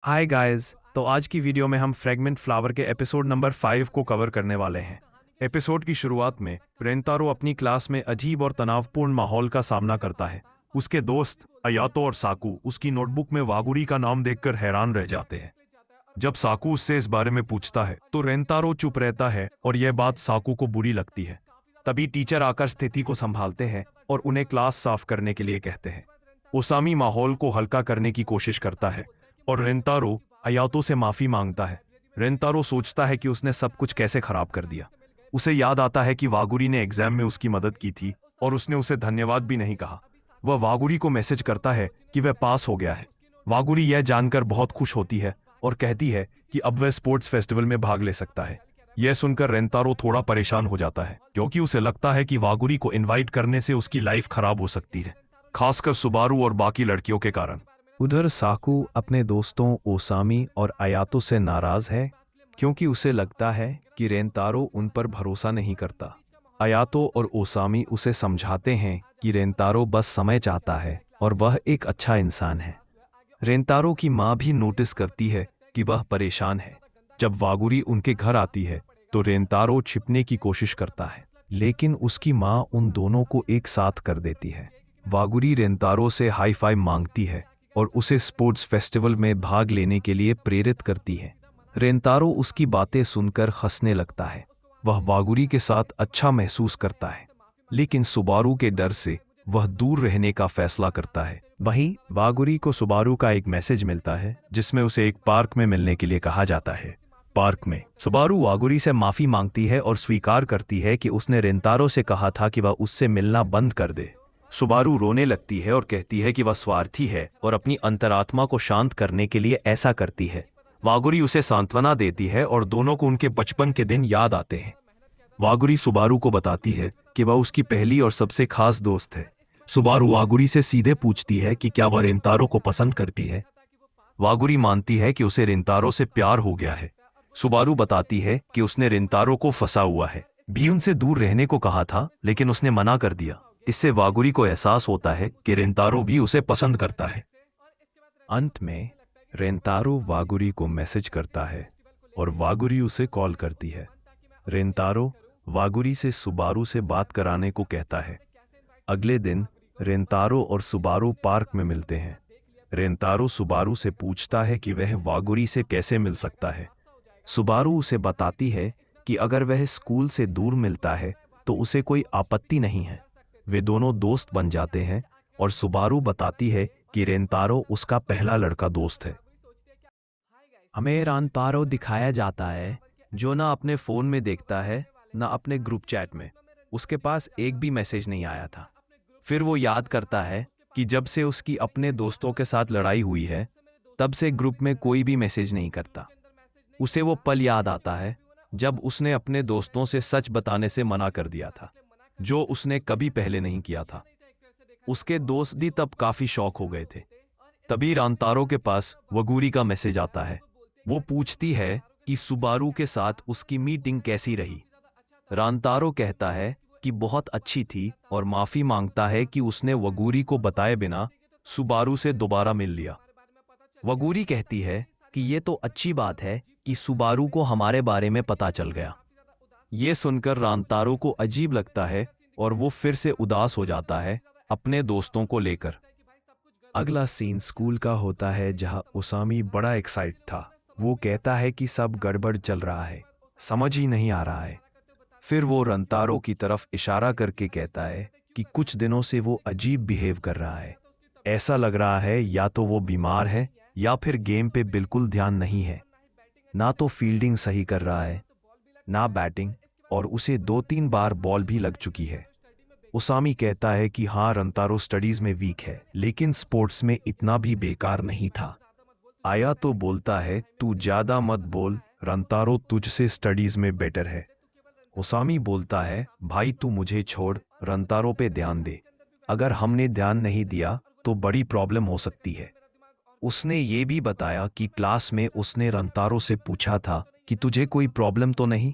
Hi guys. तो आज की वीडियो में हम फ्रेगमेंट फ्लावर के एपिसोड नंबर 5 को कवर करने वाले हैं। एपिसोड की शुरुआत में रेंतारो अपनी क्लास में अजीब और तनावपूर्ण माहौल का सामना करता है। उसके दोस्त अयातो और साकू उसकी नोटबुक में वागुरी का नाम देखकर हैरान रह जाते हैं। जब साकू उससे इस बारे में पूछता है तो रेंतारो चुप रहता है और यह बात साकू को बुरी लगती है। तभी टीचर आकर स्थिति को संभालते हैं और उन्हें क्लास साफ करने के लिए कहते हैं। ओसामी माहौल को हल्का करने की कोशिश करता है और रेंतारो अयातो से माफी मांगता है। रेंतारो सोचता है कि उसने सब कुछ कैसे खराब कर दिया। उसे याद आता है कि वागुरी ने एग्जाम में उसकी मदद की थी और उसने उसे धन्यवाद भी नहीं कहा। वह वागुरी को मैसेज करता है कि वह पास हो गया है। वागुरी यह जानकर बहुत खुश होती है और कहती है कि अब वह स्पोर्ट्स फेस्टिवल में भाग ले सकता है। यह सुनकर रेंतारो थोड़ा परेशान हो जाता है क्योंकि उसे लगता है कि वागुरी को इनवाइट करने से उसकी लाइफ खराब हो सकती है, खासकर सुबारू और बाकी लड़कियों के कारण। उधर साकू अपने दोस्तों ओसामी और अयातो से नाराज है क्योंकि उसे लगता है कि रेंतारो उन पर भरोसा नहीं करता। अयातो और ओसामी उसे समझाते हैं कि रेंतारो बस समय चाहता है और वह एक अच्छा इंसान है। रेंतारो की माँ भी नोटिस करती है कि वह परेशान है। जब वागुरी उनके घर आती है तो रेंतारो छिपने की कोशिश करता है, लेकिन उसकी माँ उन दोनों को एक साथ कर देती है। वागुरी रेंतारो से हाई फाइव मांगती है और उसे स्पोर्ट्स फेस्टिवल में भाग लेने के लिए प्रेरित करती है। रेंतारो उसकी बातें सुनकर हंसने लगता है। वह वागुरी के साथ अच्छा महसूस करता है, लेकिन सुबारू के डर से वह दूर रहने का फैसला करता है। वहीं वागुरी को सुबारू का एक मैसेज मिलता है जिसमें उसे एक पार्क में मिलने के लिए कहा जाता है। पार्क में सुबारू वागुरी से माफी मांगती है और स्वीकार करती है कि उसने रेंतारो से कहा था कि वह उससे मिलना बंद कर दे। सुबारू रोने लगती है और कहती है कि वह स्वार्थी है और अपनी अंतरात्मा को शांत करने के लिए ऐसा करती है। वागुरी उसे सांत्वना देती है और दोनों को उनके बचपन के दिन याद आते हैं। वागुरी सुबारू को बताती है कि वह उसकी पहली और सबसे खास दोस्त है। सुबारू वागुरी से सीधे पूछती है कि क्या वह रेंतारो को पसंद करती है। वागुरी मानती है कि उसे रेंतारो से प्यार हो गया है। सुबारू बताती है कि उसने रेंतारो को फंसा हुआ है, भी उनसे दूर रहने को कहा था, लेकिन उसने मना कर दिया। इससे वागुरी को एहसास होता है कि रेंतारो भी उसे पसंद करता है। अंत में रेंतारो वागुरी को मैसेज करता है और वागुरी उसे कॉल करती है। रेंतारो वागुरी से सुबारू से बात कराने को कहता है। अगले दिन रेंतारो और सुबारू पार्क में मिलते हैं। रेंतारो सुबारू से पूछता है कि वह वागुरी से कैसे मिल सकता है। सुबारू उसे बताती है कि अगर वह स्कूल से दूर मिलता है तो उसे कोई आपत्ति नहीं है। वे दोनों दोस्त बन जाते हैं और सुबारू बताती है कि रेंतारो उसका पहला लड़का दोस्त है। हमें रेंतारो दिखाया जाता है जो ना अपने फोन में देखता है ना अपने ग्रुप चैट में। उसके पास एक भी मैसेज नहीं आया था। फिर वो याद करता है कि जब से उसकी अपने दोस्तों के साथ लड़ाई हुई है तब से ग्रुप में कोई भी मैसेज नहीं करता। उसे वो पल याद आता है जब उसने अपने दोस्तों से सच बताने से मना कर दिया था, जो उसने कभी पहले नहीं किया था। उसके दोस्त भी तब काफी शौक हो गए थे। तभी रेंतारो के पास वागुरी का मैसेज आता है। वो पूछती है कि सुबारू के साथ उसकी मीटिंग कैसी रही। रेंतारो कहता है कि बहुत अच्छी थी और माफी मांगता है कि उसने वागुरी को बताए बिना सुबारू से दोबारा मिल लिया। वागुरी कहती है कि ये तो अच्छी बात है कि सुबारू को हमारे बारे में पता चल गया। ये सुनकर रेंतारो को अजीब लगता है और वो फिर से उदास हो जाता है अपने दोस्तों को लेकर। अगला सीन स्कूल का होता है जहां ओसामी बड़ा एक्साइट था। वो कहता है कि सब गड़बड़ चल रहा है, समझ ही नहीं आ रहा है। फिर वो रेंतारो की तरफ इशारा करके कहता है कि कुछ दिनों से वो अजीब बिहेव कर रहा है। ऐसा लग रहा है या तो वो बीमार है या फिर गेम पे बिल्कुल ध्यान नहीं है। ना तो फील्डिंग सही कर रहा है ना बैटिंग, और उसे 2-3 बार बॉल भी लग चुकी है। ओसामी कहता है कि हाँ, रेंतारो स्टडीज में वीक है लेकिन स्पोर्ट्स में इतना भी बेकार नहीं था। आया तो बोलता है तू ज्यादा मत बोल, रेंतारो तुझसे स्टडीज में बेटर है। ओसामी बोलता है भाई तू मुझे छोड़, रेंतारो पे ध्यान दे। अगर हमने ध्यान नहीं दिया तो बड़ी प्रॉब्लम हो सकती है। उसने ये भी बताया कि क्लास में उसने रेंतारो से पूछा था कि तुझे कोई प्रॉब्लम तो नहीं,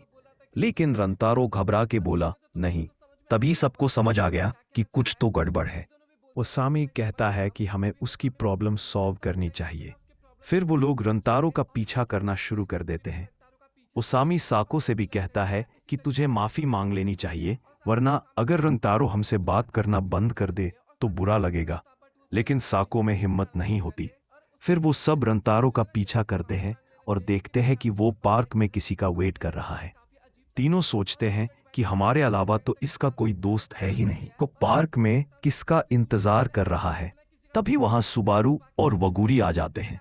लेकिन रेंतारो घबरा के बोला नहीं। तभी सबको समझ आ गया कि कुछ तो गड़बड़ है। ओसामी कहता है कि हमें उसकी प्रॉब्लम सॉल्व करनी चाहिए। फिर वो लोग रंतारो का पीछा करना शुरू कर देते हैं। ओसामी साको से भी कहता है कि तुझे माफी मांग लेनी चाहिए, वरना अगर रंतारो हमसे बात करना बंद कर दे तो बुरा लगेगा। लेकिन साको में हिम्मत नहीं होती। फिर वो सब रंतारो का पीछा करते हैं और देखते हैं कि वो पार्क में किसी का वेट कर रहा है। तीनों सोचते हैं कि हमारे अलावा तो इसका कोई दोस्त है ही नहीं, तो पार्क में किसका इंतजार कर रहा है। तभी वहां सुबारू और वगूरी आ जाते हैं।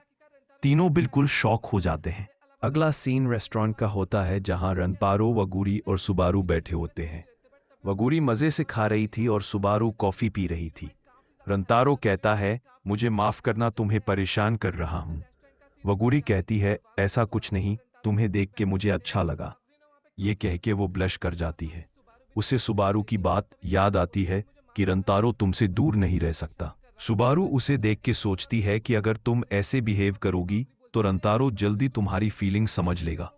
तीनों बिल्कुल शॉक हो जाते हैं। अगला सीन रेस्टोरेंट का होता है, जहां रनपारो, वगूरी और सुबारू बैठे होते हैं। वगूरी मजे से खा रही थी और सुबारू कॉफी पी रही थी। रंतारो कहता है, मुझे माफ करना, तुम्हें परेशान कर रहा हूं। वगूरी कहती है, ऐसा कुछ नहीं, तुम्हें देख के मुझे अच्छा लगा। ये कह के वो ब्लश कर जाती है। उसे सुबारू की बात याद आती है कि रंतारो तुमसे दूर नहीं रह सकता। सुबारू उसे देख के सोचती है कि अगर तुम ऐसे बिहेव करोगी तो रंतारो जल्दी तुम्हारी फीलिंग समझ लेगा।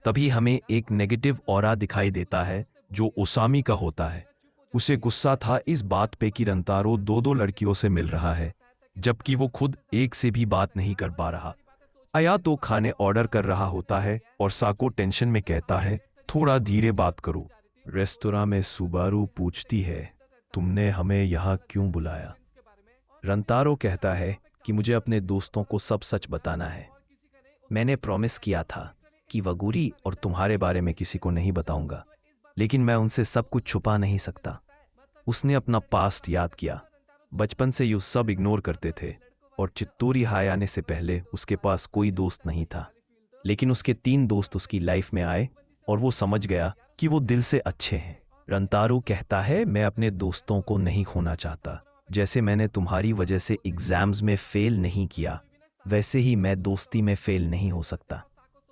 तभी हमें एक नेगेटिव ऑरा दिखाई देता है जो ओसामी का होता है। उसे गुस्सा था इस बात पे कि रंतारो दो लड़कियों से मिल रहा है, जबकि वो खुद एक से भी बात नहीं कर पा रहा। आया तो खाने ऑर्डर कर रहा होता है और साको टेंशन में कहता है, थोड़ा धीरे बात करो। रेस्तोरां में सुबारू पूछती है, तुमने हमें यहाँ क्यों बुलाया? रंतारो कहता है कि मुझे अपने दोस्तों को सब सच बताना है। मैंने प्रॉमिस किया था कि वगूरी और तुम्हारे बारे में किसी को नहीं बताऊंगा, लेकिन मैं उनसे सब कुछ छुपा नहीं सकता। उसने अपना पास्ट याद किया। बचपन से यूं सब इग्नोर करते थे और चित्तूरी हाय आने से पहले उसके पास कोई दोस्त नहीं था। लेकिन उसके 3 दोस्त उसकी लाइफ में आए और वो समझ गया कि वो दिल से अच्छे हैं। रंतारो कहता है, मैं अपने दोस्तों को नहीं खोना चाहता। जैसे मैंने तुम्हारी वजह से एग्जाम्स में फेल नहीं किया, वैसे ही मैं दोस्ती में फेल नहीं हो सकता।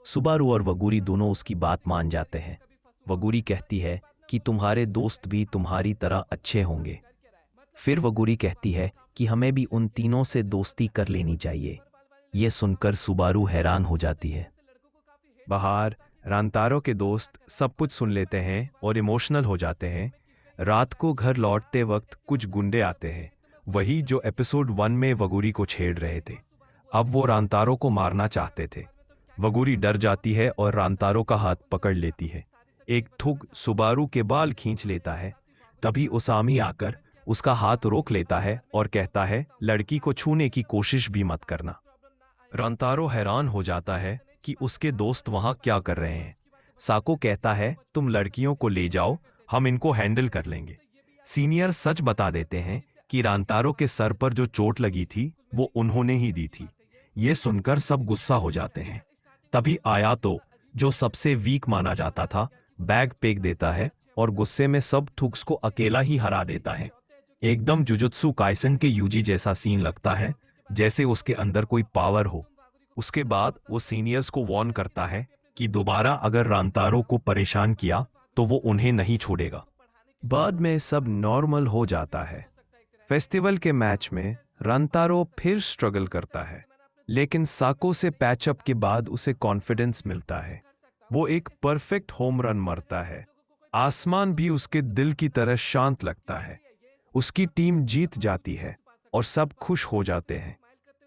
सुबारू और वगूरी दोनों उसकी बात मान जाते हैं। वगूरी कहती है कि तुम्हारे दोस्त भी तुम्हारी तरह अच्छे होंगे। फिर वगूरी कहती है कि हमें भी उन तीनों से दोस्ती कर लेनी चाहिए। ये सुनकर सुबारू हैरान हो जाती है। बाहर रंतारो के दोस्त सब कुछ सुन लेते हैं और इमोशनल हो जाते हैं। रात को घर लौटते वक्त कुछ गुंडे आते हैं, वही जो एपिसोड 1 में वगूरी को छेड़ रहे थे। अब वो रंतारो को मारना चाहते थे। वगूरी डर जाती है और रंतारो का हाथ पकड़ लेती है। एक थुक सुबारू के बाल खींच लेता है। तभी ओसामी आकर उसका हाथ रोक लेता है और कहता है, लड़की को छूने की कोशिश भी मत करना। रंतारो हैरान हो जाता है कि उसके दोस्त वहां क्या कर रहे हैं। साको कहता है, तुम लड़कियों को ले जाओ, हम इनको हैंडल कर लेंगे। सीनियर सच बता देते हैं कि रंतारो के सर पर जो चोट लगी थी वो उन्होंने ही दी थी। ये सुनकर सब गुस्सा हो जाते हैं। तभी आयातो, जो सबसे वीक माना जाता था, बैग फेंक देता है और गुस्से में सब थुक्स को अकेला ही हरा देता है। एकदम जुजुत्सु काइसन के यूजी जैसा सीन लगता है, जैसे उसके अंदर कोई पावर हो। उसके बाद वो सीनियर्स को वार्न करता है कि दोबारा अगर रंतारो को परेशान किया तो वो उन्हें नहीं छोड़ेगा। बाद में सब नॉर्मल हो जाता है। फेस्टिवल के मैच में रंतारो फिर स्ट्रगल करता है, लेकिन साको से पैचअप के बाद उसे कॉन्फिडेंस मिलता है। वो एक परफेक्ट होम रन मारता है। आसमान भी उसके दिल की तरह शांत लगता है। उसकी टीम जीत जाती है और सब खुश हो जाते हैं।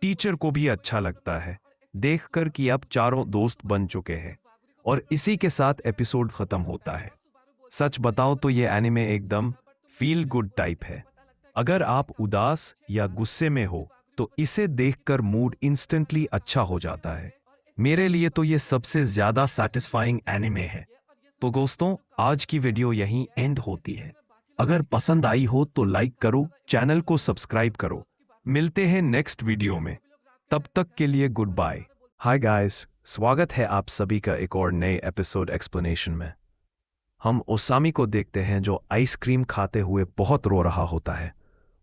टीचर को भी अच्छा लगता है देखकर कि अब चारों दोस्त बन चुके हैं। और इसी के साथ एपिसोड खत्म होता है। सच बताओ तो ये एनिमे एकदम फील गुड टाइप है। अगर आप उदास या गुस्से में हो तो इसे देखकर मूड इंस्टेंटली अच्छा हो जाता है। मेरे लिए तो ये सबसे ज्यादा सैटिस्फाइंग एनिमे है। तो दोस्तों, आज की वीडियो यहीं एंड होती है। अगर पसंद आई हो तो लाइक करो, चैनल को सब्सक्राइब करो। मिलते हैं नेक्स्ट वीडियो में, तब तक के लिए गुड बाय। हाय गाइस, स्वागत है आप सभी का एक और नए एपिसोड एक्सप्लेनेशन में। हम ओसामी को देखते हैं जो आइसक्रीम खाते हुए बहुत रो रहा होता है।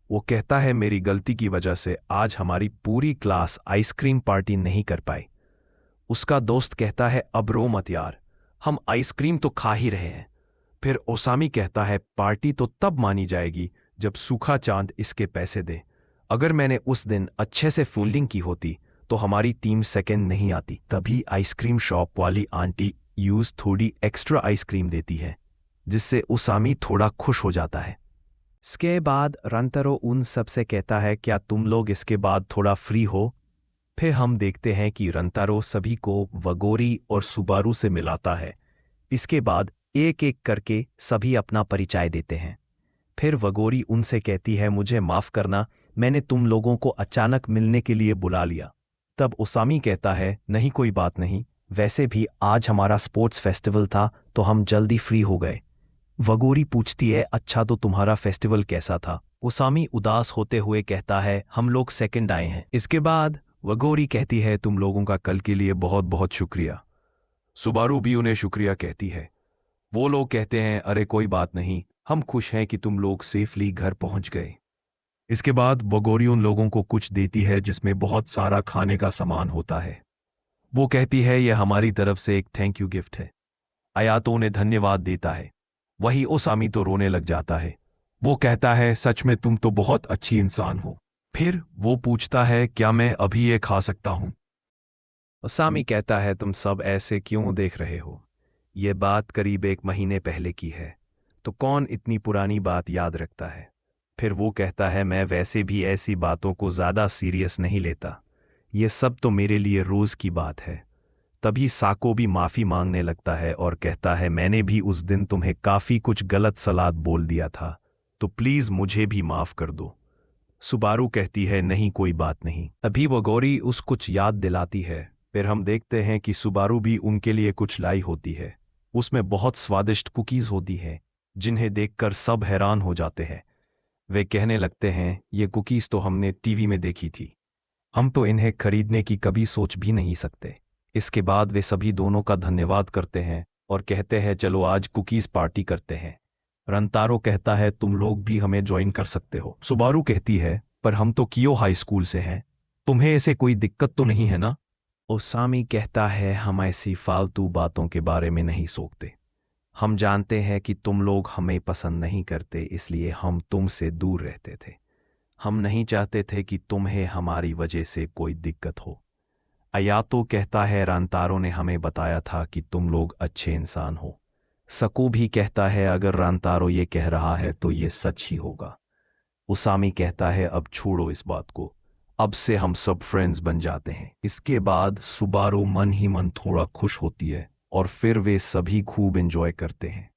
वो कहता है, मेरी गलती की वजह से आज हमारी पूरी क्लास आइसक्रीम पार्टी नहीं कर पाई। उसका दोस्त कहता है, अब रो मत यार, हम आइसक्रीम तो खा ही रहे हैं। फिर ओसामी कहता है, पार्टी तो तब मानी जाएगी जब सूखा चांद इसके पैसे दे। अगर मैंने उस दिन अच्छे से फील्डिंग की होती तो हमारी टीम सेकंड नहीं आती। तभी आइसक्रीम शॉप वाली आंटी यूज थोड़ी एक्स्ट्रा आइसक्रीम देती है, जिससे ओसामी थोड़ा खुश हो जाता है। इसके बाद रंतारो उन सबसे कहता है, क्या तुम लोग इसके बाद थोड़ा फ्री हो? फिर हम देखते हैं कि रंतारो सभी को वगोरी और सुबारू से मिलाता है। इसके बाद एक एक करके सभी अपना परिचय देते हैं। फिर वगोरी उनसे कहती है, मुझे माफ करना, मैंने तुम लोगों को अचानक मिलने के लिए बुला लिया। तब ओसामी कहता है, नहीं कोई बात नहीं, वैसे भी आज हमारा स्पोर्ट्स फेस्टिवल था तो हम जल्दी फ्री हो गए। वगोरी पूछती है, अच्छा तो तुम्हारा फेस्टिवल कैसा था? ओसामी उदास होते हुए कहता है, हम लोग सेकंड आए हैं। इसके बाद वगोरी कहती है, तुम लोगों का कल के लिए बहुत बहुत शुक्रिया। सुबारू भी उन्हें शुक्रिया कहती है। वो लोग कहते हैं, अरे कोई बात नहीं, हम खुश हैं कि तुम लोग सेफली घर पहुंच गए। इसके बाद वगोरी उन लोगों को कुछ देती है जिसमें बहुत सारा खाने का सामान होता है। वो कहती है, यह हमारी तरफ से एक थैंक यू गिफ्ट है। आयातो उन्हें धन्यवाद देता है। वही ओसामी तो रोने लग जाता है। वो कहता है, सच में तुम तो बहुत अच्छी इंसान हो। फिर वो पूछता है, क्या मैं अभी ये खा सकता हूं? ओसामी कहता है, तुम सब ऐसे क्यों देख रहे हो? ये बात करीब 1 महीने पहले की है, तो कौन इतनी पुरानी बात याद रखता है? फिर वो कहता है, मैं वैसे भी ऐसी बातों को ज़्यादा सीरियस नहीं लेता, ये सब तो मेरे लिए रोज़ की बात है। तभी साको भी माफ़ी मांगने लगता है और कहता है, मैंने भी उस दिन तुम्हें काफ़ी कुछ गलत सलाद बोल दिया था, तो प्लीज़ मुझे भी माफ़ कर दो। सुबारू कहती है, नहीं कोई बात नहीं। अभी वगोरी उस कुछ याद दिलाती है। फिर हम देखते हैं कि सुबारू भी उनके लिए कुछ लाई होती है। उसमें बहुत स्वादिष्ट कुकीज़ होती है, जिन्हें देखकर सब हैरान हो जाते हैं। वे कहने लगते हैं, ये कुकीज़ तो हमने टीवी में देखी थी, हम तो इन्हें खरीदने की कभी सोच भी नहीं सकते। इसके बाद वे सभी दोनों का धन्यवाद करते हैं और कहते हैं, चलो आज कुकीज़ पार्टी करते हैं। रंतारो कहता है, तुम लोग भी हमें ज्वाइन कर सकते हो। सुबारू कहती है, पर हम तो कियो हाई स्कूल से हैं, तुम्हें ऐसे कोई दिक्कत तो नहीं है ना? ओसामी कहता है, हम ऐसी फालतू बातों के बारे में नहीं सोचते। हम जानते हैं कि तुम लोग हमें पसंद नहीं करते, इसलिए हम तुमसे दूर रहते थे। हम नहीं चाहते थे कि तुम्हें हमारी वजह से कोई दिक्कत हो। आयातो कहता है, रांतारो ने हमें बताया था कि तुम लोग अच्छे इंसान हो। सकू भी कहता है, अगर रांतारो ये कह रहा है तो ये सच ही होगा। उसामी कहता है, अब छोड़ो इस बात को, अब से हम सब फ्रेंड्स बन जाते हैं। इसके बाद सुबारू मन ही मन थोड़ा खुश होती है और फिर वे सभी खूब एंजॉय करते हैं।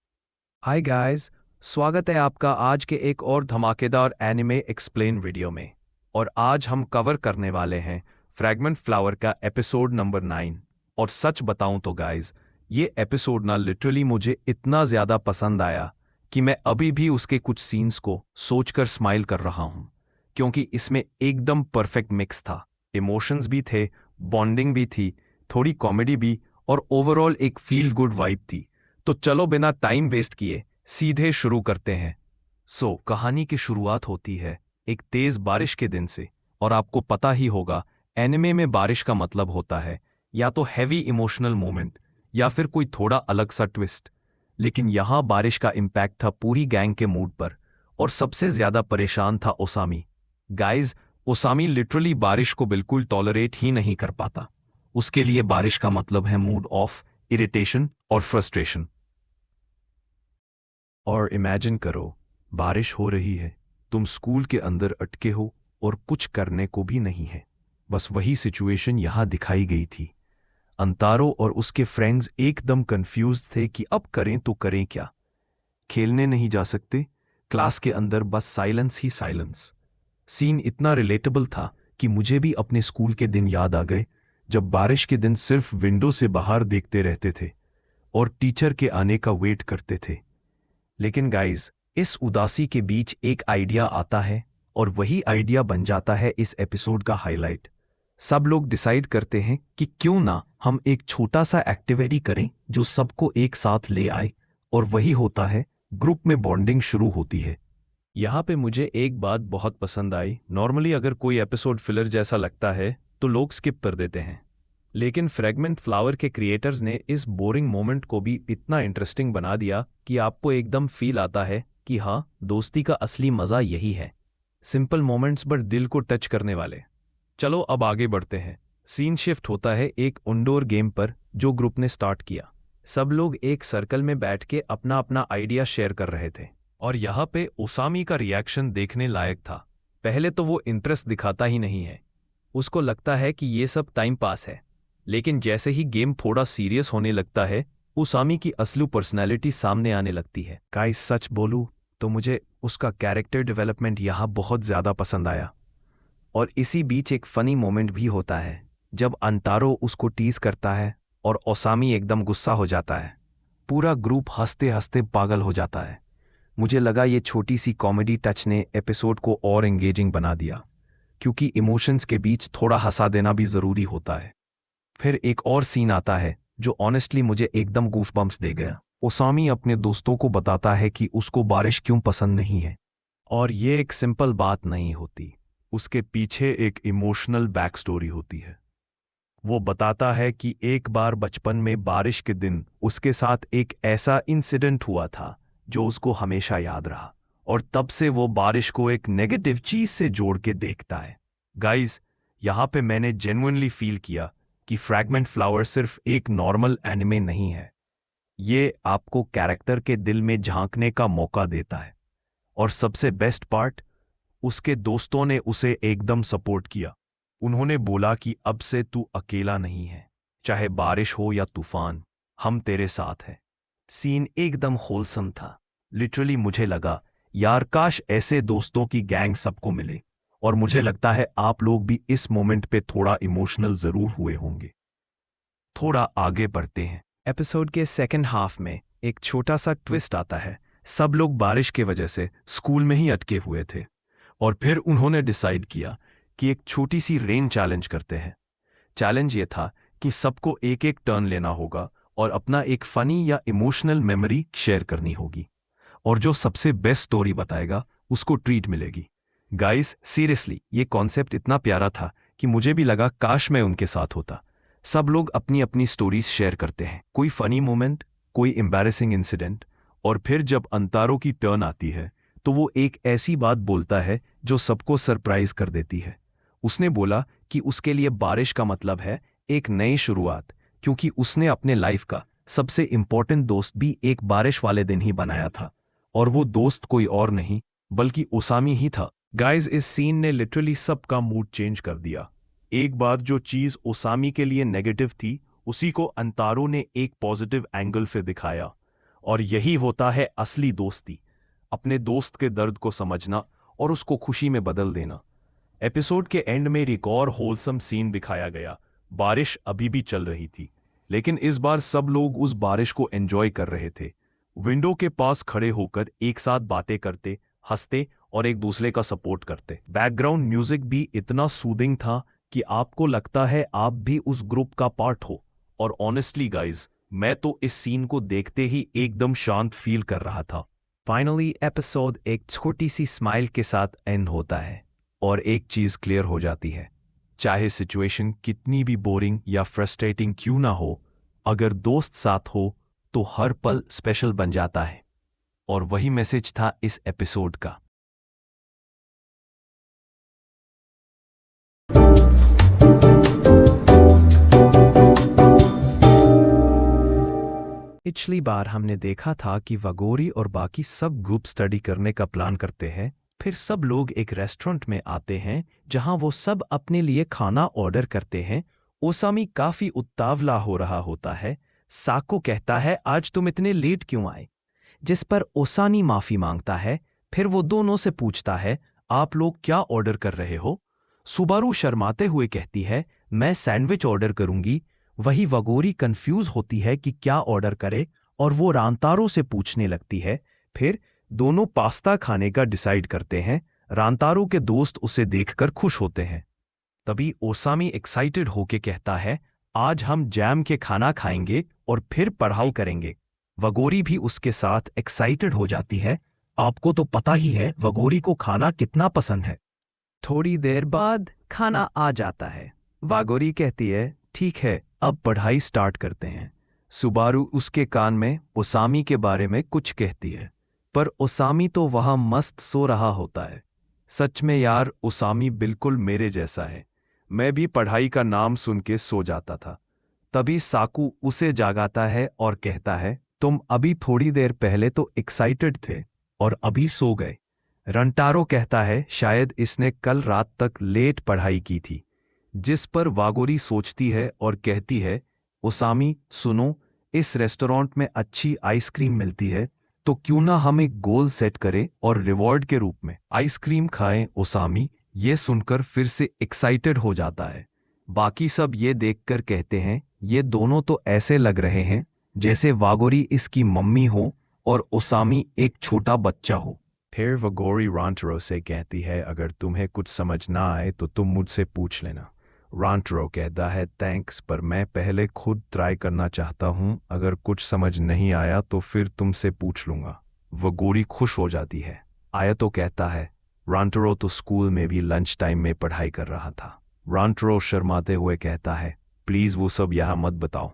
हाय गाइस, स्वागत है आपका आज के एक और धमाकेदार एनिमे एक्सप्लेन वीडियो में। और आज हम कवर करने वाले हैं फ्रैगमेंट फ्लावर का एपिसोड नंबर 9। और सच बताऊं तो गाइस, ये एपिसोड ना लिटरली मुझे इतना ज़्यादा पसंद आया कि मैं अभी भी उसके कुछ सीन्स को सोचकर स्माइल कर रहा हूं, क्योंकि इसमें एकदम परफेक्ट मिक्स था। इमोशंस भी थे, बॉन्डिंग भी थी, थोड़ी कॉमेडी भी, और ओवरऑल एक फील गुड वाइब थी। तो चलो बिना टाइम वेस्ट किए सीधे शुरू करते हैं। कहानी की शुरुआत होती है एक तेज बारिश के दिन से। और आपको पता ही होगा, एनिमे में बारिश का मतलब होता है या तो हैवी इमोशनल मोमेंट या फिर कोई थोड़ा अलग सा ट्विस्ट। लेकिन यहां बारिश का इम्पैक्ट था पूरी गैंग के मूड पर, और सबसे ज्यादा परेशान था ओसामी। गाइज, ओसामी लिटरली बारिश को बिल्कुल टॉलरेट ही नहीं कर पाता। उसके लिए बारिश का मतलब है मूड ऑफ, इरिटेशन और फ्रस्ट्रेशन। और इमेजिन करो, बारिश हो रही है, तुम स्कूल के अंदर अटके हो और कुछ करने को भी नहीं है। बस वही सिचुएशन यहां दिखाई गई थी। अंतारो और उसके फ्रेंड्स एकदम कंफ्यूज थे कि अब करें तो करें क्या। खेलने नहीं जा सकते, क्लास के अंदर बस साइलेंस ही साइलेंस। सीन इतना रिलेटेबल था कि मुझे भी अपने स्कूल के दिन याद आ गए, जब बारिश के दिन सिर्फ विंडो से बाहर देखते रहते थे और टीचर के आने का वेट करते थे। लेकिन गाइज, इस उदासी के बीच एक आइडिया आता है और वही आइडिया बन जाता है इस एपिसोड का हाईलाइट। सब लोग डिसाइड करते हैं कि क्यों ना हम एक छोटा सा एक्टिविटी करें जो सबको एक साथ ले आए, और वही होता है ग्रुप में बॉन्डिंग शुरू होती है। यहाँ पे मुझे एक बात बहुत पसंद आई। नॉर्मली अगर कोई एपिसोड फिलर जैसा लगता है तो लोग स्किप कर देते हैं, लेकिन फ्रैगमेंट फ्लावर के क्रिएटर्स ने इस बोरिंग मोमेंट को भी इतना इंटरेस्टिंग बना दिया कि आपको एकदम फील आता है कि हाँ, दोस्ती का असली मज़ा यही है। सिंपल मोमेंट्स बट दिल को टच करने वाले। चलो अब आगे बढ़ते हैं। सीन शिफ्ट होता है एक इंडोर गेम पर जो ग्रुप ने स्टार्ट किया। सब लोग एक सर्कल में बैठ के अपना अपना आइडिया शेयर कर रहे थे, और यहाँ पे ओसामी का रिएक्शन देखने लायक था। पहले तो वो इंटरेस्ट दिखाता ही नहीं है, उसको लगता है कि ये सब टाइम पास है, लेकिन जैसे ही गेम थोड़ा सीरियस होने लगता है उसामी की असली पर्सनैलिटी सामने आने लगती है। गाइस सच बोलूं तो मुझे उसका कैरेक्टर डेवलपमेंट यहाँ बहुत ज़्यादा पसंद आया। और इसी बीच एक फ़नी मोमेंट भी होता है जब अंतारो उसको टीज करता है और ओसामी एकदम गुस्सा हो जाता है। पूरा ग्रुप हंसते हंसते पागल हो जाता है। मुझे लगा ये छोटी सी कॉमेडी टच ने एपिसोड को और एंगेजिंग बना दिया, क्योंकि इमोशंस के बीच थोड़ा हंसा देना भी ज़रूरी होता है। फिर एक और सीन आता है जो ऑनेस्टली मुझे एकदम गूफबम्प्स दे गया। ओसामी अपने दोस्तों को बताता है कि उसको बारिश क्यों पसंद नहीं है, और ये एक सिंपल बात नहीं होती, उसके पीछे एक इमोशनल बैक स्टोरी होती है। वो बताता है कि एक बार बचपन में बारिश के दिन उसके साथ एक ऐसा इंसिडेंट हुआ था जो उसको हमेशा याद रहा, और तब से वो बारिश को एक नेगेटिव चीज से जोड़ के देखता है। गाइस, यहाँ पे मैंने जेन्युइनली फील किया कि फ्रैगमेंट फ्लावर सिर्फ एक नॉर्मल एनिमे नहीं है, ये आपको कैरेक्टर के दिल में झांकने का मौका देता है। और सबसे बेस्ट पार्ट, उसके दोस्तों ने उसे एकदम सपोर्ट किया। उन्होंने बोला कि अब से तू अकेला नहीं है, चाहे बारिश हो या तूफान, हम तेरे साथ हैं। सीन एकदम होलसम था। लिटरली मुझे लगा यार काश ऐसे दोस्तों की गैंग सबको मिले, और मुझे लगता है आप लोग भी इस मोमेंट पे थोड़ा इमोशनल जरूर हुए होंगे। थोड़ा आगे बढ़ते हैं। एपिसोड के सेकंड हाफ में एक छोटा सा ट्विस्ट आता है। सब लोग बारिश के वजह से स्कूल में ही अटके हुए थे, और फिर उन्होंने डिसाइड किया कि एक छोटी सी रेन चैलेंज करते हैं। चैलेंज ये था कि सबको एक एक टर्न लेना होगा और अपना एक फनी या इमोशनल मेमोरी शेयर करनी होगी, और जो सबसे बेस्ट स्टोरी बताएगा उसको ट्रीट मिलेगी। गाइस सीरियसली ये कॉन्सेप्ट इतना प्यारा था कि मुझे भी लगा काश मैं उनके साथ होता। सब लोग अपनी अपनी स्टोरीज शेयर करते हैं, कोई फनी मोमेंट, कोई एम्बैरेसिंग इंसिडेंट, और फिर जब अंतारो की टर्न आती है तो वो एक ऐसी बात बोलता है जो सबको सरप्राइज कर देती है। उसने बोला कि उसके लिए बारिश का मतलब है एक नई शुरुआत, क्योंकि उसने अपने लाइफ का सबसे इंपॉर्टेंट दोस्त भी एक बारिश वाले दिन ही बनाया था, और वो दोस्त कोई और नहीं बल्कि ओसामी ही था। गाइज इस सीन ने लिटरली सबका मूड चेंज कर दिया। एक बार जो चीज ओसामी के लिए नेगेटिव थी उसी को अंतारो ने एक पॉजिटिव एंगल से दिखाया, और यही होता है असली दोस्ती, अपने दोस्त के दर्द को समझना और उसको खुशी में बदल देना। एपिसोड के एंड में एक और होलसम सीन दिखाया गया। बारिश अभी भी चल रही थी, लेकिन इस बार सब लोग उस बारिश को एंजॉय कर रहे थे। विंडो के पास खड़े होकर एक साथ बातें करते, हंसते और एक दूसरे का सपोर्ट करते। बैकग्राउंड म्यूजिक भी इतना सूदिंग था कि आपको लगता है आप भी उस ग्रुप का पार्ट हो। और ऑनेस्टली गाइज, मैं तो इस सीन को देखते ही एकदम शांत फील कर रहा था। फाइनली एपिसोड एक छोटी सी स्माइल के साथ एंड होता है, और एक चीज क्लियर हो जाती है, चाहे सिचुएशन कितनी भी बोरिंग या फ्रस्ट्रेटिंग क्यों ना हो, अगर दोस्त साथ हो तो हर पल स्पेशल बन जाता है। और वही मैसेज था इस एपिसोड का। पिछली बार हमने देखा था कि वागोरी और बाकी सब ग्रुप स्टडी करने का प्लान करते हैं। फिर सब लोग एक रेस्टोरेंट में आते हैं जहां वो सब अपने लिए खाना ऑर्डर करते हैं। ओसामी काफी उतावला हो रहा होता है। साको कहता है आज तुम इतने लेट क्यों आए, जिस पर ओसानी माफी मांगता है। फिर वो दोनों से पूछता है आप लोग क्या ऑर्डर कर रहे हो। सुबारू शर्माते हुए कहती है मैं सैंडविच ऑर्डर करूंगी। वही वागोरी कंफ्यूज होती है कि क्या ऑर्डर करे, और वो रांतारो से पूछने लगती है। फिर दोनों पास्ता खाने का डिसाइड करते हैं। रांतारो के दोस्त उसे देखकर खुश होते हैं। तभी ओसामी एक्साइटेड होके कहता है आज हम जैम के खाना खाएंगे और फिर पढ़ाई करेंगे। वागोरी भी उसके साथ एक्साइटेड हो जाती है। आपको तो पता ही है वागोरी को खाना कितना पसंद है। थोड़ी देर बाद खाना आ जाता है। वागोरी कहती है ठीक है अब पढ़ाई स्टार्ट करते हैं। सुबारू उसके कान में ओसामी के बारे में कुछ कहती है, पर ओसामी तो वहां मस्त सो रहा होता है। सच में यार ओसामी बिल्कुल मेरे जैसा है, मैं भी पढ़ाई का नाम सुन के सो जाता था। तभी साकू उसे जागाता है और कहता है तुम अभी थोड़ी देर पहले तो एक्साइटेड थे और अभी सो गए। रंटारो कहता है शायद इसने कल रात तक लेट पढ़ाई की थी। जिस पर वागोरी सोचती है और कहती है, ओसामी सुनो, इस रेस्टोरेंट में अच्छी आइसक्रीम मिलती है, तो क्यों ना हम एक गोल सेट करें और रिवॉर्ड के रूप में आइसक्रीम खाएं। ओसामी ये सुनकर फिर से एक्साइटेड हो जाता है। बाकी सब ये देखकर कहते हैं, ये दोनों तो ऐसे लग रहे हैं जैसे वागोरी इसकी मम्मी हो और ओसामी एक छोटा बच्चा हो। फिर वागोरी रांटरो से कहती है, अगर तुम्हें कुछ समझ ना आए तो तुम मुझसे पूछ लेना। रांटरो कहता है, थैंक्स, पर मैं पहले खुद ट्राई करना चाहता हूँ। अगर कुछ समझ नहीं आया तो फिर तुमसे पूछ लूँगा। वागोरी खुश हो जाती है। आयातो कहता है, रांटरो तो स्कूल में भी लंच टाइम में पढ़ाई कर रहा था। रांटरो शर्माते हुए कहता है, प्लीज़ वो सब यहाँ मत बताओ।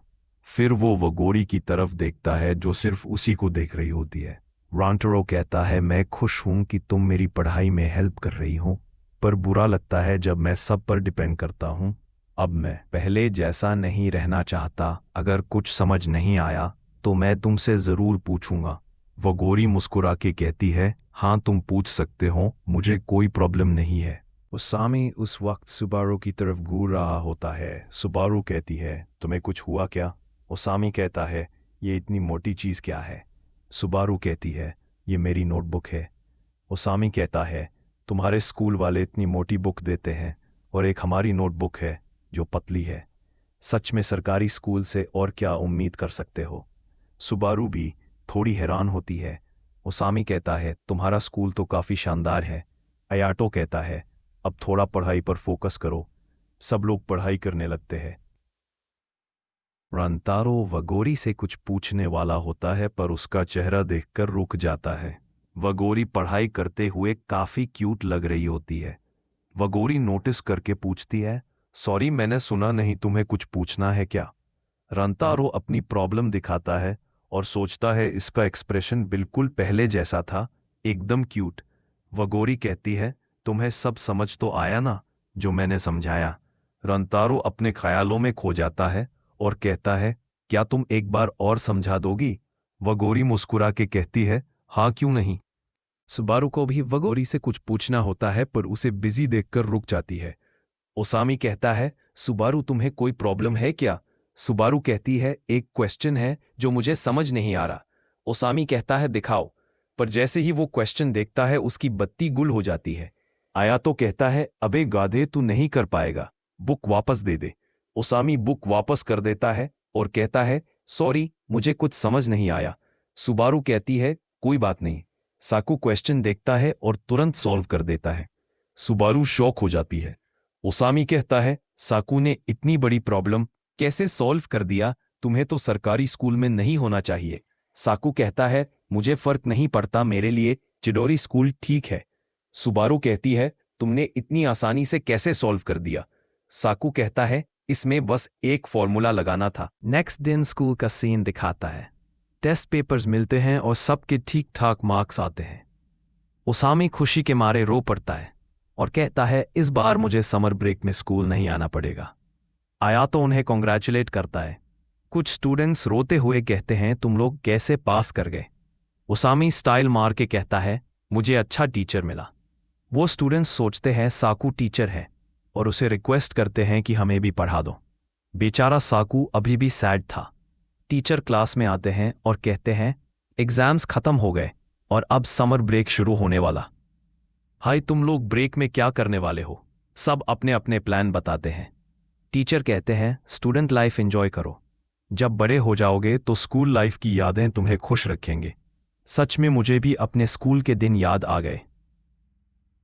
फिर वो वागोरी की तरफ देखता है जो सिर्फ उसी को देख रही होती है। रांटरो कहता है, मैं खुश हूँ कि तुम मेरी पढ़ाई में हेल्प कर रही हो, पर बुरा लगता है जब मैं सब पर डिपेंड करता हूँ। अब मैं पहले जैसा नहीं रहना चाहता। अगर कुछ समझ नहीं आया तो मैं तुमसे ज़रूर पूछूंगा। वागोरी मुस्कुरा के कहती है, हाँ तुम पूछ सकते हो, मुझे कोई प्रॉब्लम नहीं है। ओसामी उस वक्त सुबारू की तरफ घूर रहा होता है। सुबारू कहती है, तुम्हें कुछ हुआ क्या? ओसामी कहता है, ये इतनी मोटी चीज़ क्या है? सुबारू कहती है, ये मेरी नोटबुक है। ओसामी कहता है, तुम्हारे स्कूल वाले इतनी मोटी बुक देते हैं और एक हमारी नोटबुक है जो पतली है। सच में सरकारी स्कूल से और क्या उम्मीद कर सकते हो? सुबारू भी थोड़ी हैरान होती है। ओसामी कहता है, तुम्हारा स्कूल तो काफ़ी शानदार है। आयातो कहता है, अब थोड़ा पढ़ाई पर फोकस करो। सब लोग पढ़ाई करने लगते हैं। रंतारो वागोरी से कुछ पूछने वाला होता है, पर उसका चेहरा देखकर रुक जाता है। वागोरी पढ़ाई करते हुए काफ़ी क्यूट लग रही होती है। वागोरी नोटिस करके पूछती है, सॉरी मैंने सुना नहीं, तुम्हें कुछ पूछना है क्या? रंतारो अपनी प्रॉब्लम दिखाता है और सोचता है इसका एक्सप्रेशन बिल्कुल पहले जैसा था, एकदम क्यूट। वागोरी कहती है, तुम्हें सब समझ तो आया ना जो मैंने समझाया? रंतारो अपने ख्यालों में खो जाता है और कहता है, क्या तुम एक बार और समझा दोगी? वागोरी मुस्कुरा के कहती है, हाँ क्यों नहीं। सुबारू को भी वागोरी से कुछ पूछना होता है, पर उसे बिजी देखकर रुक जाती है। ओसामी कहता है, सुबारू तुम्हें कोई प्रॉब्लम है क्या? सुबारू कहती है, एक क्वेश्चन है जो मुझे समझ नहीं आ रहा। ओसामी कहता है, दिखाओ। पर जैसे ही वो क्वेश्चन देखता है उसकी बत्ती गुल हो जाती है। आयातो कहता है, अबे गाधे, तू नहीं कर पाएगा, बुक वापस दे दे। ओसामी बुक वापस कर देता है और कहता है, सॉरी मुझे कुछ समझ नहीं आया। सुबारू कहती है, कोई बात नहीं। साकू क्वेश्चन देखता है और तुरंत सॉल्व कर देता है। सुबारू शॉक हो जाती है। ओसामी कहता है, साकू ने इतनी बड़ी प्रॉब्लम कैसे सॉल्व कर दिया? तुम्हें तो सरकारी स्कूल में नहीं होना चाहिए। साकू कहता है, मुझे फर्क नहीं पड़ता, मेरे लिए चिडोरी स्कूल ठीक है। सुबारू कहती है, तुमने इतनी आसानी से कैसे सॉल्व कर दिया? साकू कहता है, इसमें बस एक फॉर्मूला लगाना था। नेक्स्ट दिन स्कूल का सीन दिखाता है। टेस्ट पेपर्स मिलते हैं और सबके ठीक ठाक मार्क्स आते हैं। ओसामी खुशी के मारे रो पड़ता है और कहता है, इस बार मुझे समर ब्रेक में स्कूल नहीं आना पड़ेगा। आयातो उन्हें कॉन्ग्रेचुलेट करता है। कुछ स्टूडेंट्स रोते हुए कहते हैं, तुम लोग कैसे पास कर गए? ओसामी स्टाइल मार के कहता है, मुझे अच्छा टीचर मिला। वो स्टूडेंट्स सोचते हैं साकू टीचर है और उसे रिक्वेस्ट करते हैं कि हमें भी पढ़ा दो। बेचारा साकू अभी भी सैड था। टीचर क्लास में आते हैं और कहते हैं, एग्जाम्स खत्म हो गए और अब समर ब्रेक शुरू होने वाला। हाय, तुम लोग ब्रेक में क्या करने वाले हो? सब अपने अपने प्लान बताते हैं। टीचर कहते हैं, स्टूडेंट लाइफ एंजॉय करो, जब बड़े हो जाओगे तो स्कूल लाइफ की यादें तुम्हें खुश रखेंगे। सच में मुझे भी अपने स्कूल के दिन याद आ गए।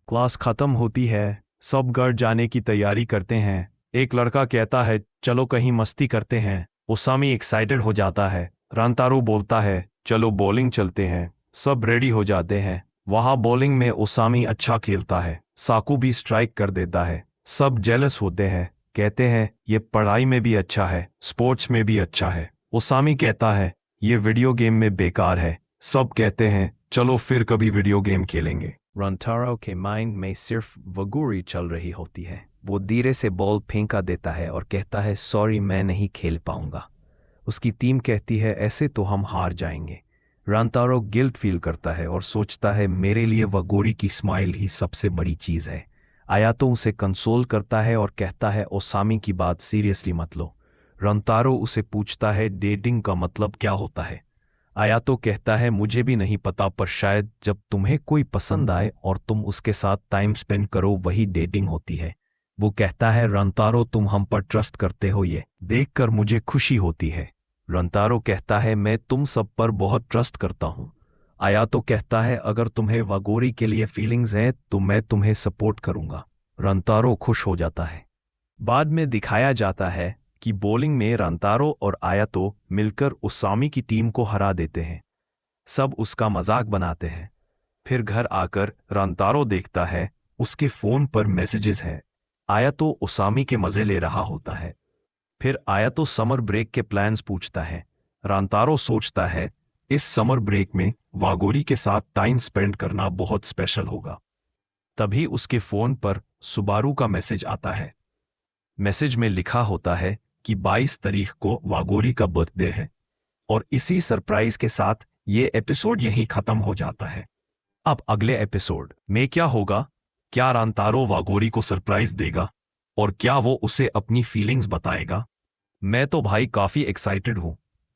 क्लास खत्म होती है, सब घर जाने की तैयारी करते हैं। एक लड़का कहता है, चलो कहीं मस्ती करते हैं। ओसामी एक्साइटेड हो जाता है। रंतारो बोलता है, चलो बॉलिंग चलते हैं। सब रेडी हो जाते हैं। वहां बॉलिंग में ओसामी अच्छा खेलता है। साकू भी स्ट्राइक कर देता है। सब जेलस होते हैं, कहते हैं ये पढ़ाई में भी अच्छा है, स्पोर्ट्स में भी अच्छा है। ओसामी कहता है, ये वीडियो गेम में बेकार है। सब कहते हैं, चलो फिर कभी वीडियो गेम खेलेंगे। रंतारो के माइंड में सिर्फ वागोरी चल रही होती है। वो धीरे से बॉल फेंका देता है और कहता है, सॉरी मैं नहीं खेल पाऊंगा। उसकी टीम कहती है, ऐसे तो हम हार जाएंगे। रंतारो गिल्ट फील करता है और सोचता है, मेरे लिए वागोरी की स्माइल ही सबसे बड़ी चीज़ है। आयातो उसे कंसोल करता है और कहता है ओसामी की बात सीरियसली मत लो। रंतारो उसे पूछता है डेटिंग का मतलब क्या होता है। आयातो कहता है मुझे भी नहीं पता, पर शायद जब तुम्हें कोई पसंद आए और तुम उसके साथ टाइम स्पेंड करो वही डेटिंग होती है। वो कहता है रंतारो तुम हम पर ट्रस्ट करते हो, ये देखकर मुझे खुशी होती है। रंतारो कहता है मैं तुम सब पर बहुत ट्रस्ट करता हूँ। आयातो कहता है अगर तुम्हें वागोरी के लिए फीलिंग्स हैं तो मैं तुम्हें सपोर्ट करूंगा। रंतारो खुश हो जाता है। बाद में दिखाया जाता है कि बॉलिंग में रंतारो और आयातो मिलकर ओसामी की टीम को हरा देते हैं। सब उसका मजाक बनाते हैं। फिर घर आकर रंतारो देखता है उसके फोन पर मैसेजेस हैं। आयातो ओसामी के मजे ले रहा होता है। फिर आयातो समर ब्रेक के प्लान्स पूछता है। रंतारो सोचता है इस समर ब्रेक में वागोरी के साथ टाइम स्पेंड करना बहुत स्पेशल होगा। तभी उसके फोन पर सुबारू का मैसेज आता है। मैसेज में लिखा होता है कि 22 तारीख को वागोरी का बर्थडे है। और इसी सरप्राइज के साथ ये एपिसोड यहीं खत्म हो जाता है। अब अगले एपिसोड में क्या होगा? क्या रंतारो वागोरी को सरप्राइज देगा और क्या वो उसे अपनी फीलिंग्स बताएगा? मैं तो भाई काफी एक्साइटेड हूं।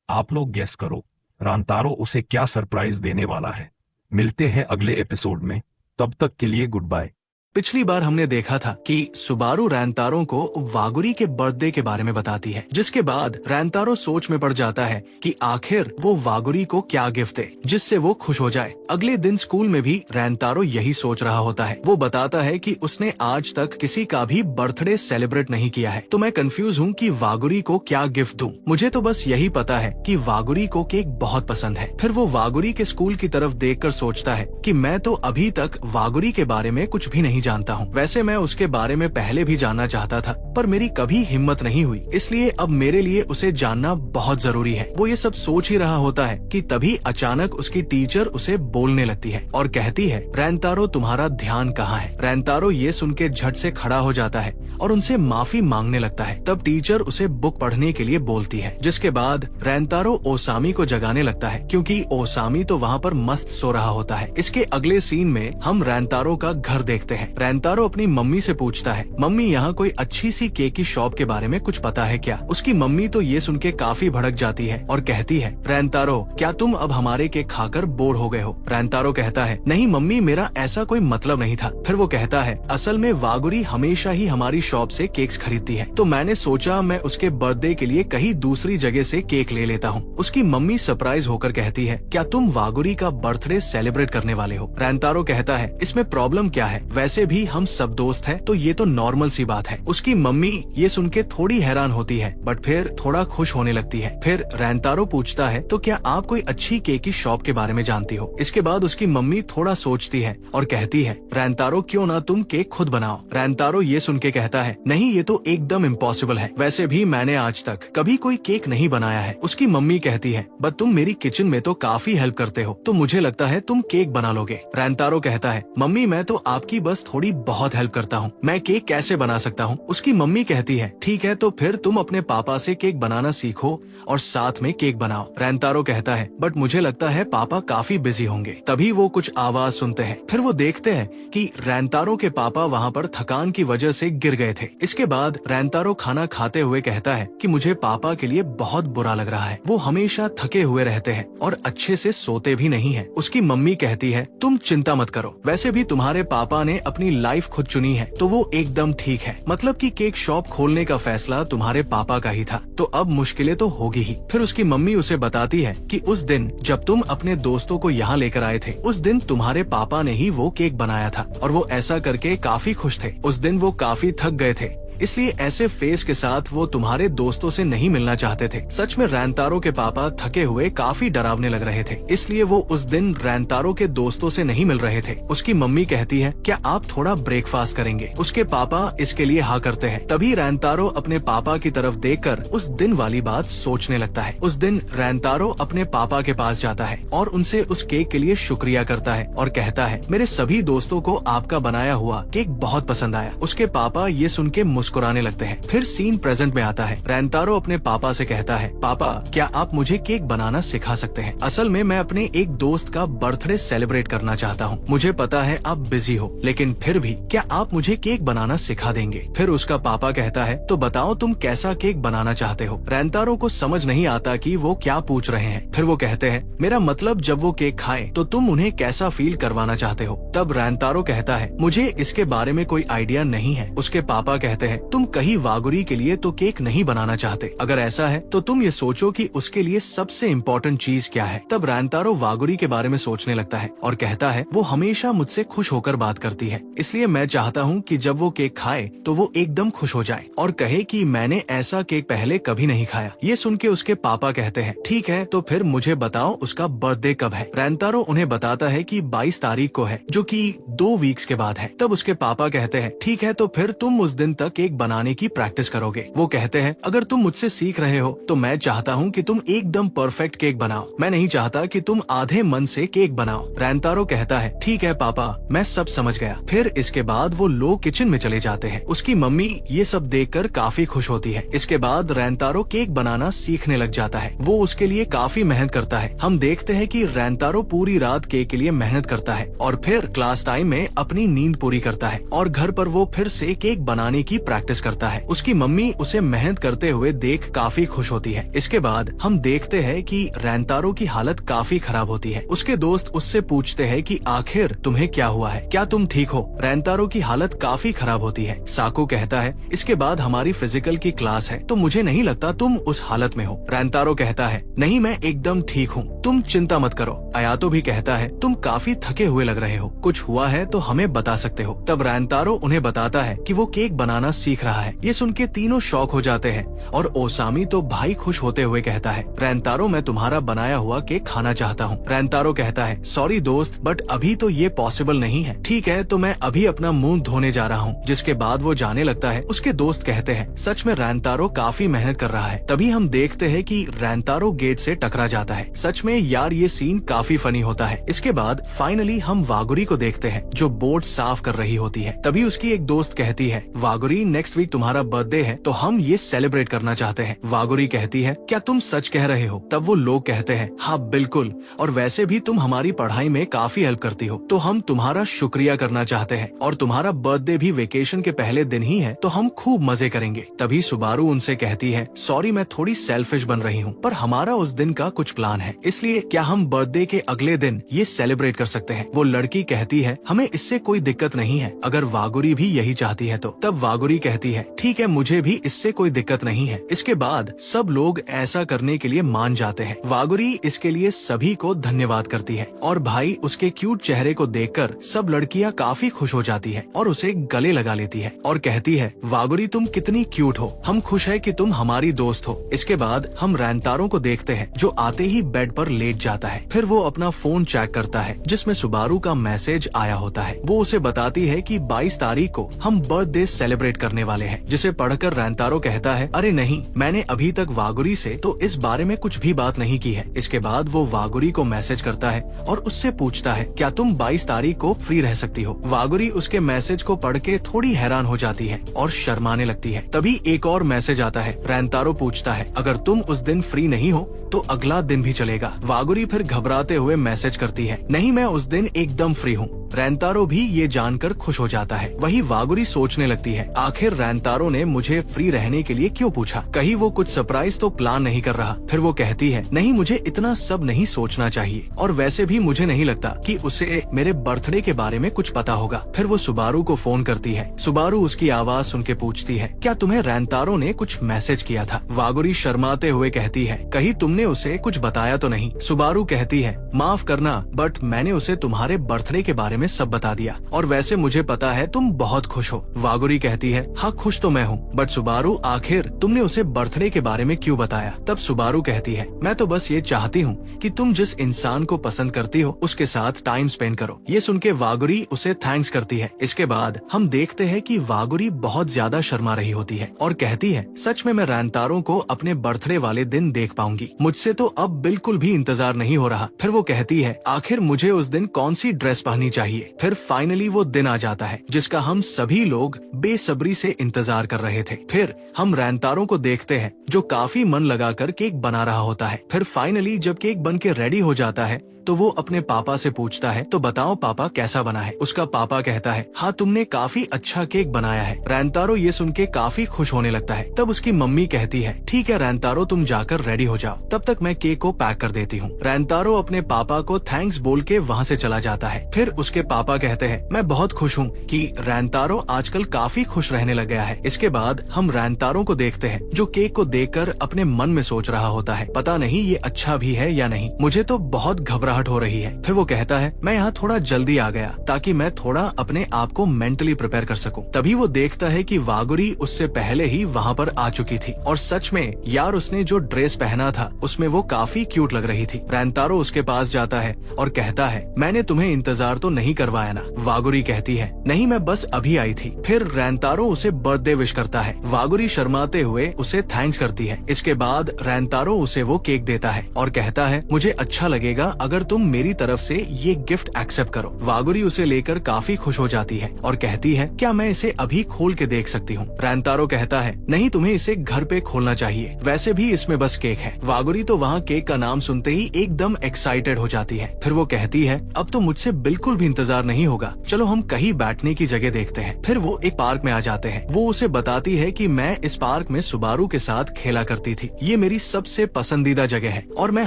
आप लोग गेस करो रंतारो उसे क्या सरप्राइज देने वाला है। मिलते हैं अगले एपिसोड में, तब तक के लिए गुड बाय। पिछली बार हमने देखा था कि सुबारू रैंतारो को वागुरी के बर्थडे के बारे में बताती है, जिसके बाद रैंतारो सोच में पड़ जाता है कि आखिर वो वागुरी को क्या गिफ्ट दे जिससे वो खुश हो जाए। अगले दिन स्कूल में भी रैंतारो यही सोच रहा होता है। वो बताता है कि उसने आज तक किसी का भी बर्थडे सेलिब्रेट नहीं किया है, तो मैं कंफ्यूज हूँ कि वागुरी को क्या गिफ्ट दूं। मुझे तो बस यही पता है कि वागुरी को केक बहुत पसंद है। फिर वो वागुरी के स्कूल की तरफ देखकर सोचता है कि मैं तो अभी तक वागुरी के बारे में कुछ भी नहीं जानता हूँ। वैसे मैं उसके बारे में पहले भी जानना चाहता था, पर मेरी कभी हिम्मत नहीं हुई, इसलिए अब मेरे लिए उसे जानना बहुत जरूरी है। वो ये सब सोच ही रहा होता है कि तभी अचानक उसकी टीचर उसे बोलने लगती है और कहती है रैंतारो तुम्हारा ध्यान कहाँ है। रैंतारो ये सुन के झट से खड़ा हो जाता है और उनसे माफी मांगने लगता है। तब टीचर उसे बुक पढ़ने के लिए बोलती है, जिसके बाद रैंतारो ओसामी को जगाने लगता है क्योंकि ओसामी तो वहाँ पर मस्त सो रहा होता है। इसके अगले सीन में हम रैंतारो का घर देखते हैं। रैंतारो अपनी मम्मी से पूछता है मम्मी यहाँ कोई अच्छी सी केक की शॉप के बारे में कुछ पता है क्या? उसकी मम्मी तो ये सुन के काफी भड़क जाती है और कहती है रैंतारो क्या तुम अब हमारे केक खाकर बोर हो गए हो? रैंतारो कहता है नहीं मम्मी, मेरा ऐसा कोई मतलब नहीं था। फिर वो कहता है असल में वागुरी हमेशा ही हमारी शॉप से केक्स खरीदती है, तो मैंने सोचा मैं उसके बर्थडे के लिए कहीं दूसरी जगह से केक ले लेता हूँ। उसकी मम्मी सरप्राइज होकर कहती है क्या तुम वागुरी का बर्थडे सेलिब्रेट करने वाले हो? रैंतारो कहता है इसमें प्रॉब्लम क्या है, वैसे भी हम सब दोस्त हैं तो ये तो नॉर्मल सी बात है। उसकी मम्मी ये सुन के थोड़ी हैरान होती है बट फिर थोड़ा खुश होने लगती है। फिर रैंतारो पूछता है तो क्या आप कोई अच्छी केक की शॉप के बारे में जानती हो? इसके बाद उसकी मम्मी थोड़ा सोचती है और कहती है रैंतारो क्यों ना तुम केक खुद बनाओ। रैंतारो ये सुन के कहता है नहीं ये तो एकदम इम्पॉसिबल है, वैसे भी मैंने आज तक कभी कोई केक नहीं बनाया है। उसकी मम्मी कहती है बट तुम मेरी किचन में तो काफी हेल्प करते हो, तो मुझे लगता है तुम केक बना लोगे। रैंतारो कहता है मम्मी मैं तो आपकी बस थोड़ी बहुत हेल्प करता हूँ, मैं केक कैसे बना सकता हूँ? उसकी मम्मी कहती है ठीक है तो फिर तुम अपने पापा से केक बनाना सीखो और साथ में केक बनाओ। रैंतारो कहता है बट मुझे लगता है पापा काफी बिजी होंगे। तभी वो कुछ आवाज सुनते हैं। फिर वो देखते हैं कि रैंतारो के पापा वहाँ पर थकान की वजह से गिर गए थे। इसके बाद रैंतारो खाना खाते हुए कहता है कि मुझे पापा के लिए बहुत बुरा लग रहा है, वो हमेशा थके हुए रहते हैं और अच्छे से सोते भी नहीं है। उसकी मम्मी कहती है तुम चिंता मत करो, वैसे भी तुम्हारे पापा ने अपनी लाइफ खुद चुनी है तो वो एकदम ठीक है, मतलब कि केक शॉप खोलने का फैसला तुम्हारे पापा का ही था, तो अब मुश्किलें तो होगी ही। फिर उसकी मम्मी उसे बताती है कि उस दिन जब तुम अपने दोस्तों को यहाँ लेकर आए थे उस दिन तुम्हारे पापा ने ही वो केक बनाया था और वो ऐसा करके काफी खुश थे। उस दिन वो काफी थक गए थे, इसलिए ऐसे फेस के साथ वो तुम्हारे दोस्तों से नहीं मिलना चाहते थे। सच में रैंतारो के पापा थके हुए काफी डरावने लग रहे थे, इसलिए वो उस दिन रैंतारो के दोस्तों से नहीं मिल रहे थे। उसकी मम्मी कहती है क्या आप थोड़ा ब्रेकफास्ट करेंगे? उसके पापा इसके लिए हाँ करते हैं। तभी रैंतारो अपने पापा की तरफ देखकर उस दिन वाली बात सोचने लगता है। उस दिन रैंतारो अपने पापा के पास जाता है और उनसे उस केक के लिए शुक्रिया करता है और कहता है मेरे सभी दोस्तों को आपका बनाया हुआ केक बहुत पसंद आया। उसके पापा ये सुन के मुस्कुराने लगते हैं। फिर सीन प्रेजेंट में आता है। रेंतारो अपने पापा से कहता है, पापा क्या आप मुझे केक बनाना सिखा सकते हैं? असल में मैं अपने एक दोस्त का बर्थडे सेलिब्रेट करना चाहता हूँ। मुझे पता है आप बिजी हो, लेकिन फिर भी क्या आप मुझे केक बनाना सिखा देंगे? फिर उसका पापा कहता है, तो बताओ तुम कैसा केक बनाना चाहते हो? रेंतारो को समझ नहीं आता कि वो क्या पूछ रहे हैं। फिर वो कहते हैं, मेरा मतलब जब वो केक खाए तो तुम उन्हें कैसा फील करवाना चाहते हो? तब रेंतारो कहता है, मुझे इसके बारे में कोई आइडिया नहीं है। उसके पापा कहते हैं, तुम कहीं वागुरी के लिए तो केक नहीं बनाना चाहते? अगर ऐसा है तो तुम ये सोचो कि उसके लिए सबसे इम्पोर्टेंट चीज क्या है। तब रेंतारो वागुरी के बारे में सोचने लगता है और कहता है, वो हमेशा मुझसे खुश होकर बात करती है, इसलिए मैं चाहता हूँ कि जब वो केक खाए तो वो एकदम खुश हो जाए और कहे कि मैंने ऐसा केक पहले कभी नहीं खाया। ये सुन के उसके पापा कहते हैं, ठीक है तो फिर मुझे बताओ उसका बर्थडे कब है? रेंतारो उन्हें बताता है कि 22 तारीख को है, जो कि 2 वीक्स के बाद है। तब उसके पापा कहते हैं, ठीक है तो फिर तुम उस दिन तक केक बनाने की प्रैक्टिस करोगे। वो कहते हैं, अगर तुम मुझसे सीख रहे हो तो मैं चाहता हूँ कि तुम एकदम परफेक्ट केक बनाओ। मैं नहीं चाहता कि तुम आधे मन से केक बनाओ। रेंतारो कहता है, ठीक है पापा, मैं सब समझ गया। फिर इसके बाद वो लोग किचन में चले जाते हैं। उसकी मम्मी ये सब देखकर काफी खुश होती है। इसके बाद रेंतारो केक बनाना सीखने लग जाता है। वो उसके लिए काफी मेहनत करता है। हम देखते हैं कि रेंतारो पूरी रात केक के लिए मेहनत करता है और फिर क्लास टाइम में अपनी नींद पूरी करता है और घर पर वो फिर से केक बनाने की प्रैक्टिस करता है। उसकी मम्मी उसे मेहनत करते हुए देख काफी खुश होती है। इसके बाद हम देखते हैं कि रेंतारो की हालत काफी खराब होती है। उसके दोस्त उससे पूछते हैं कि आखिर तुम्हें क्या हुआ है, क्या तुम ठीक हो? रेंतारो की हालत काफी खराब होती है। साकू कहता है, इसके बाद हमारी फिजिकल की क्लास है तो मुझे नहीं लगता तुम उस हालत में हो। रेंतारो कहता है, नहीं मैं एकदम ठीक हूँ, तुम चिंता मत करो। अयातो भी कहता है, तुम काफी थके हुए लग रहे हो, कुछ हुआ है तो हमें बता सकते हो। तब रेंतारो उन्हें बताता है कि वो केक बनाना सीख रहा है। ये सुन के तीनों शॉक हो जाते हैं और ओसामी तो भाई खुश होते हुए कहता है, रेंतारो मैं तुम्हारा बनाया हुआ केक खाना चाहता हूँ। रेंतारो कहता है, सॉरी दोस्त बट अभी तो ये पॉसिबल नहीं है। ठीक है तो मैं अभी अपना मुंह धोने जा रहा हूँ। जिसके बाद वो जाने लगता है। उसके दोस्त कहते हैं, सच में रेंतारो काफी मेहनत कर रहा है। तभी हम देखते हैं कि रेंतारो गेट से टकरा जाता है। सच में यार ये सीन काफी फनी होता है। इसके बाद फाइनली हम वागुरी को देखते हैं जो बोट साफ कर रही होती है। तभी उसकी एक दोस्त कहती है, वागुरी नेक्स्ट वीक तुम्हारा बर्थडे है तो हम ये सेलिब्रेट करना चाहते हैं। वागुरी कहती है, क्या तुम सच कह रहे हो? तब वो लोग कहते हैं, हाँ बिल्कुल, और वैसे भी तुम हमारी पढ़ाई में काफी हेल्प करती हो तो हम तुम्हारा शुक्रिया करना चाहते हैं और तुम्हारा बर्थडे भी वेकेशन के पहले दिन ही है तो हम खूब मजे करेंगे। तभी सुबारू उनसे कहती है, सॉरी मैं थोड़ी सेल्फिश बन रही हूँ पर हमारा उस दिन का कुछ प्लान है, इसलिए क्या हम बर्थडे के अगले दिन ये सेलिब्रेट कर सकते हैं? वो लड़की कहती है, हमें इससे कोई दिक्कत नहीं है अगर वागुरी भी यही चाहती है तो। तब वागुरी कहती है, ठीक है मुझे भी इससे कोई दिक्कत नहीं है। इसके बाद सब लोग ऐसा करने के लिए मान जाते हैं। वागुरी इसके लिए सभी को धन्यवाद करती है और भाई उसके क्यूट चेहरे को देखकर सब लड़कियां काफी खुश हो जाती है और उसे गले लगा लेती है और कहती है, वागुरी तुम कितनी क्यूट हो, हम खुश है कि तुम हमारी दोस्त हो। इसके बाद हम रेंतारो को देखते हैं जो आते ही बेड पर लेट जाता है। फिर वो अपना फोन चेक करता है जिसमें सुबारू का मैसेज आया होता है। वो उसे बताती है कि 22 तारीख को हम बर्थडे सेलिब्रेट करने वाले हैं। जिसे पढ़कर रेंतारो कहता है, अरे नहीं, मैंने अभी तक वागुरी से तो इस बारे में कुछ भी बात नहीं की है। इसके बाद वो वागुरी को मैसेज करता है और उससे पूछता है, क्या तुम 22 तारीख को फ्री रह सकती हो? वागुरी उसके मैसेज को पढ़ के थोड़ी हैरान हो जाती है और शर्माने लगती है। तभी एक और मैसेज आता है। रेंतारो पूछता है, अगर तुम उस दिन फ्री नहीं हो तो अगला दिन भी चलेगा। वागुरी फिर घबराते हुए मैसेज करती है, नहीं मैं उस दिन एकदम फ्री हूँ। रेंतारो भी ये जानकर खुश हो जाता है। वही वागुरी सोचने लगती है, आखिर रेंतारो ने मुझे फ्री रहने के लिए क्यों पूछा? कहीं वो कुछ सरप्राइज तो प्लान नहीं कर रहा? फिर वो कहती है, नहीं मुझे इतना सब नहीं सोचना चाहिए और वैसे भी मुझे नहीं लगता कि उसे मेरे बर्थडे के बारे में कुछ पता होगा। फिर वो सुबारू को फोन करती है। सुबारू उसकी आवाज सुन के पूछती है, क्या तुम्हें रेंतारो ने कुछ मैसेज किया था? वागुरी शर्माते हुए कहती है, कहीं तुमने उसे कुछ बताया तो नहीं? सुबारू कहती है, माफ करना बट मैंने उसे तुम्हारे बर्थडे के बारे में सब बता दिया और वैसे मुझे पता है तुम बहुत खुश हो। वागुरी कहती है, हाँ खुश तो मैं हूँ बट सुबारू आखिर तुमने उसे बर्थडे के बारे में क्यों बताया? तब सुबारू कहती है, मैं तो बस ये चाहती हूँ कि तुम जिस इंसान को पसंद करती हो उसके साथ टाइम स्पेंड करो। ये सुन के वागुरी उसे थैंक्स करती है। इसके बाद हम देखते हैं कि वागुरी बहुत ज्यादा शर्मा रही होती है और कहती है, सच में मैं रेंतारो को अपने बर्थडे वाले दिन देख पाऊंगी, मुझसे तो अब बिल्कुल भी इंतजार नहीं हो रहा। फिर वो कहती है, आखिर मुझे उस दिन कौन सी ड्रेस पहननी चाहिए? चाहिए। फिर फाइनली वो दिन आ जाता है जिसका हम सभी लोग बेसब्री से इंतजार कर रहे थे। फिर हम रैंतारो को देखते हैं जो काफी मन लगाकर केक बना रहा होता है। फिर फाइनली जब केक बन के रेडी हो जाता है तो वो अपने पापा से पूछता है, तो बताओ पापा कैसा बना है। उसका पापा कहता है, हाँ तुमने काफी अच्छा केक बनाया है। रैंतारो ये सुन के काफी खुश होने लगता है। तब उसकी मम्मी कहती है, ठीक है रैंतारो तुम जाकर रेडी हो जाओ, तब तक मैं केक को पैक कर देती हूँ। रैंतारो अपने पापा को थैंक्स बोल के वहाँ से चला जाता है। फिर उसके पापा कहते हैं, मैं बहुत खुश हूँ कि रैंतारो आजकल काफी खुश रहने लग गया है। इसके बाद हम रैंतारो को देखते हैं जो केक को देखकर अपने मन में सोच रहा होता है, पता नहीं ये अच्छा भी है या नहीं, मुझे तो बहुत घबराहट हो रही है। फिर वो कहता है, मैं यहाँ थोड़ा जल्दी आ गया ताकि मैं थोड़ा अपने आप को मेंटली प्रिपेयर कर सकूं। तभी वो देखता है कि वागुरी उससे पहले ही वहाँ पर आ चुकी थी और सच में यार उसने जो ड्रेस पहना था उसमें वो काफी क्यूट लग रही थी। रैंतारो उसके पास जाता है और कहता है, मैंने तुम्हें इंतजार तो नहीं करवाया ना। वागुरी कहती है, नहीं मैं बस अभी आई थी। फिर रैंतारो उसे बर्थडे विश करता है। वागुरी शर्माते हुए उसे थैंक्स करती है। इसके बाद रैंतारो उसे वो केक देता है और कहता है, मुझे अच्छा लगेगा अगर तुम मेरी तरफ से ये गिफ्ट एक्सेप्ट करो। वागुरी उसे लेकर काफी खुश हो जाती है और कहती है, क्या मैं इसे अभी खोल के देख सकती हूँ। रैंतारो कहता है, नहीं तुम्हें इसे घर पे खोलना चाहिए, वैसे भी इसमें बस केक है। वागुरी तो वहाँ केक का नाम सुनते ही एकदम एक्साइटेड हो जाती है। फिर वो कहती है, अब तो मुझसे बिल्कुल भी इंतजार नहीं होगा, चलो हम कहीं बैठने की जगह देखते हैं। फिर वो एक पार्क में आ जाते हैं। वो उसे बताती है कि मैं इस पार्क में सुबारू के साथ खेला करती थी, ये मेरी सबसे पसंदीदा जगह है और मैं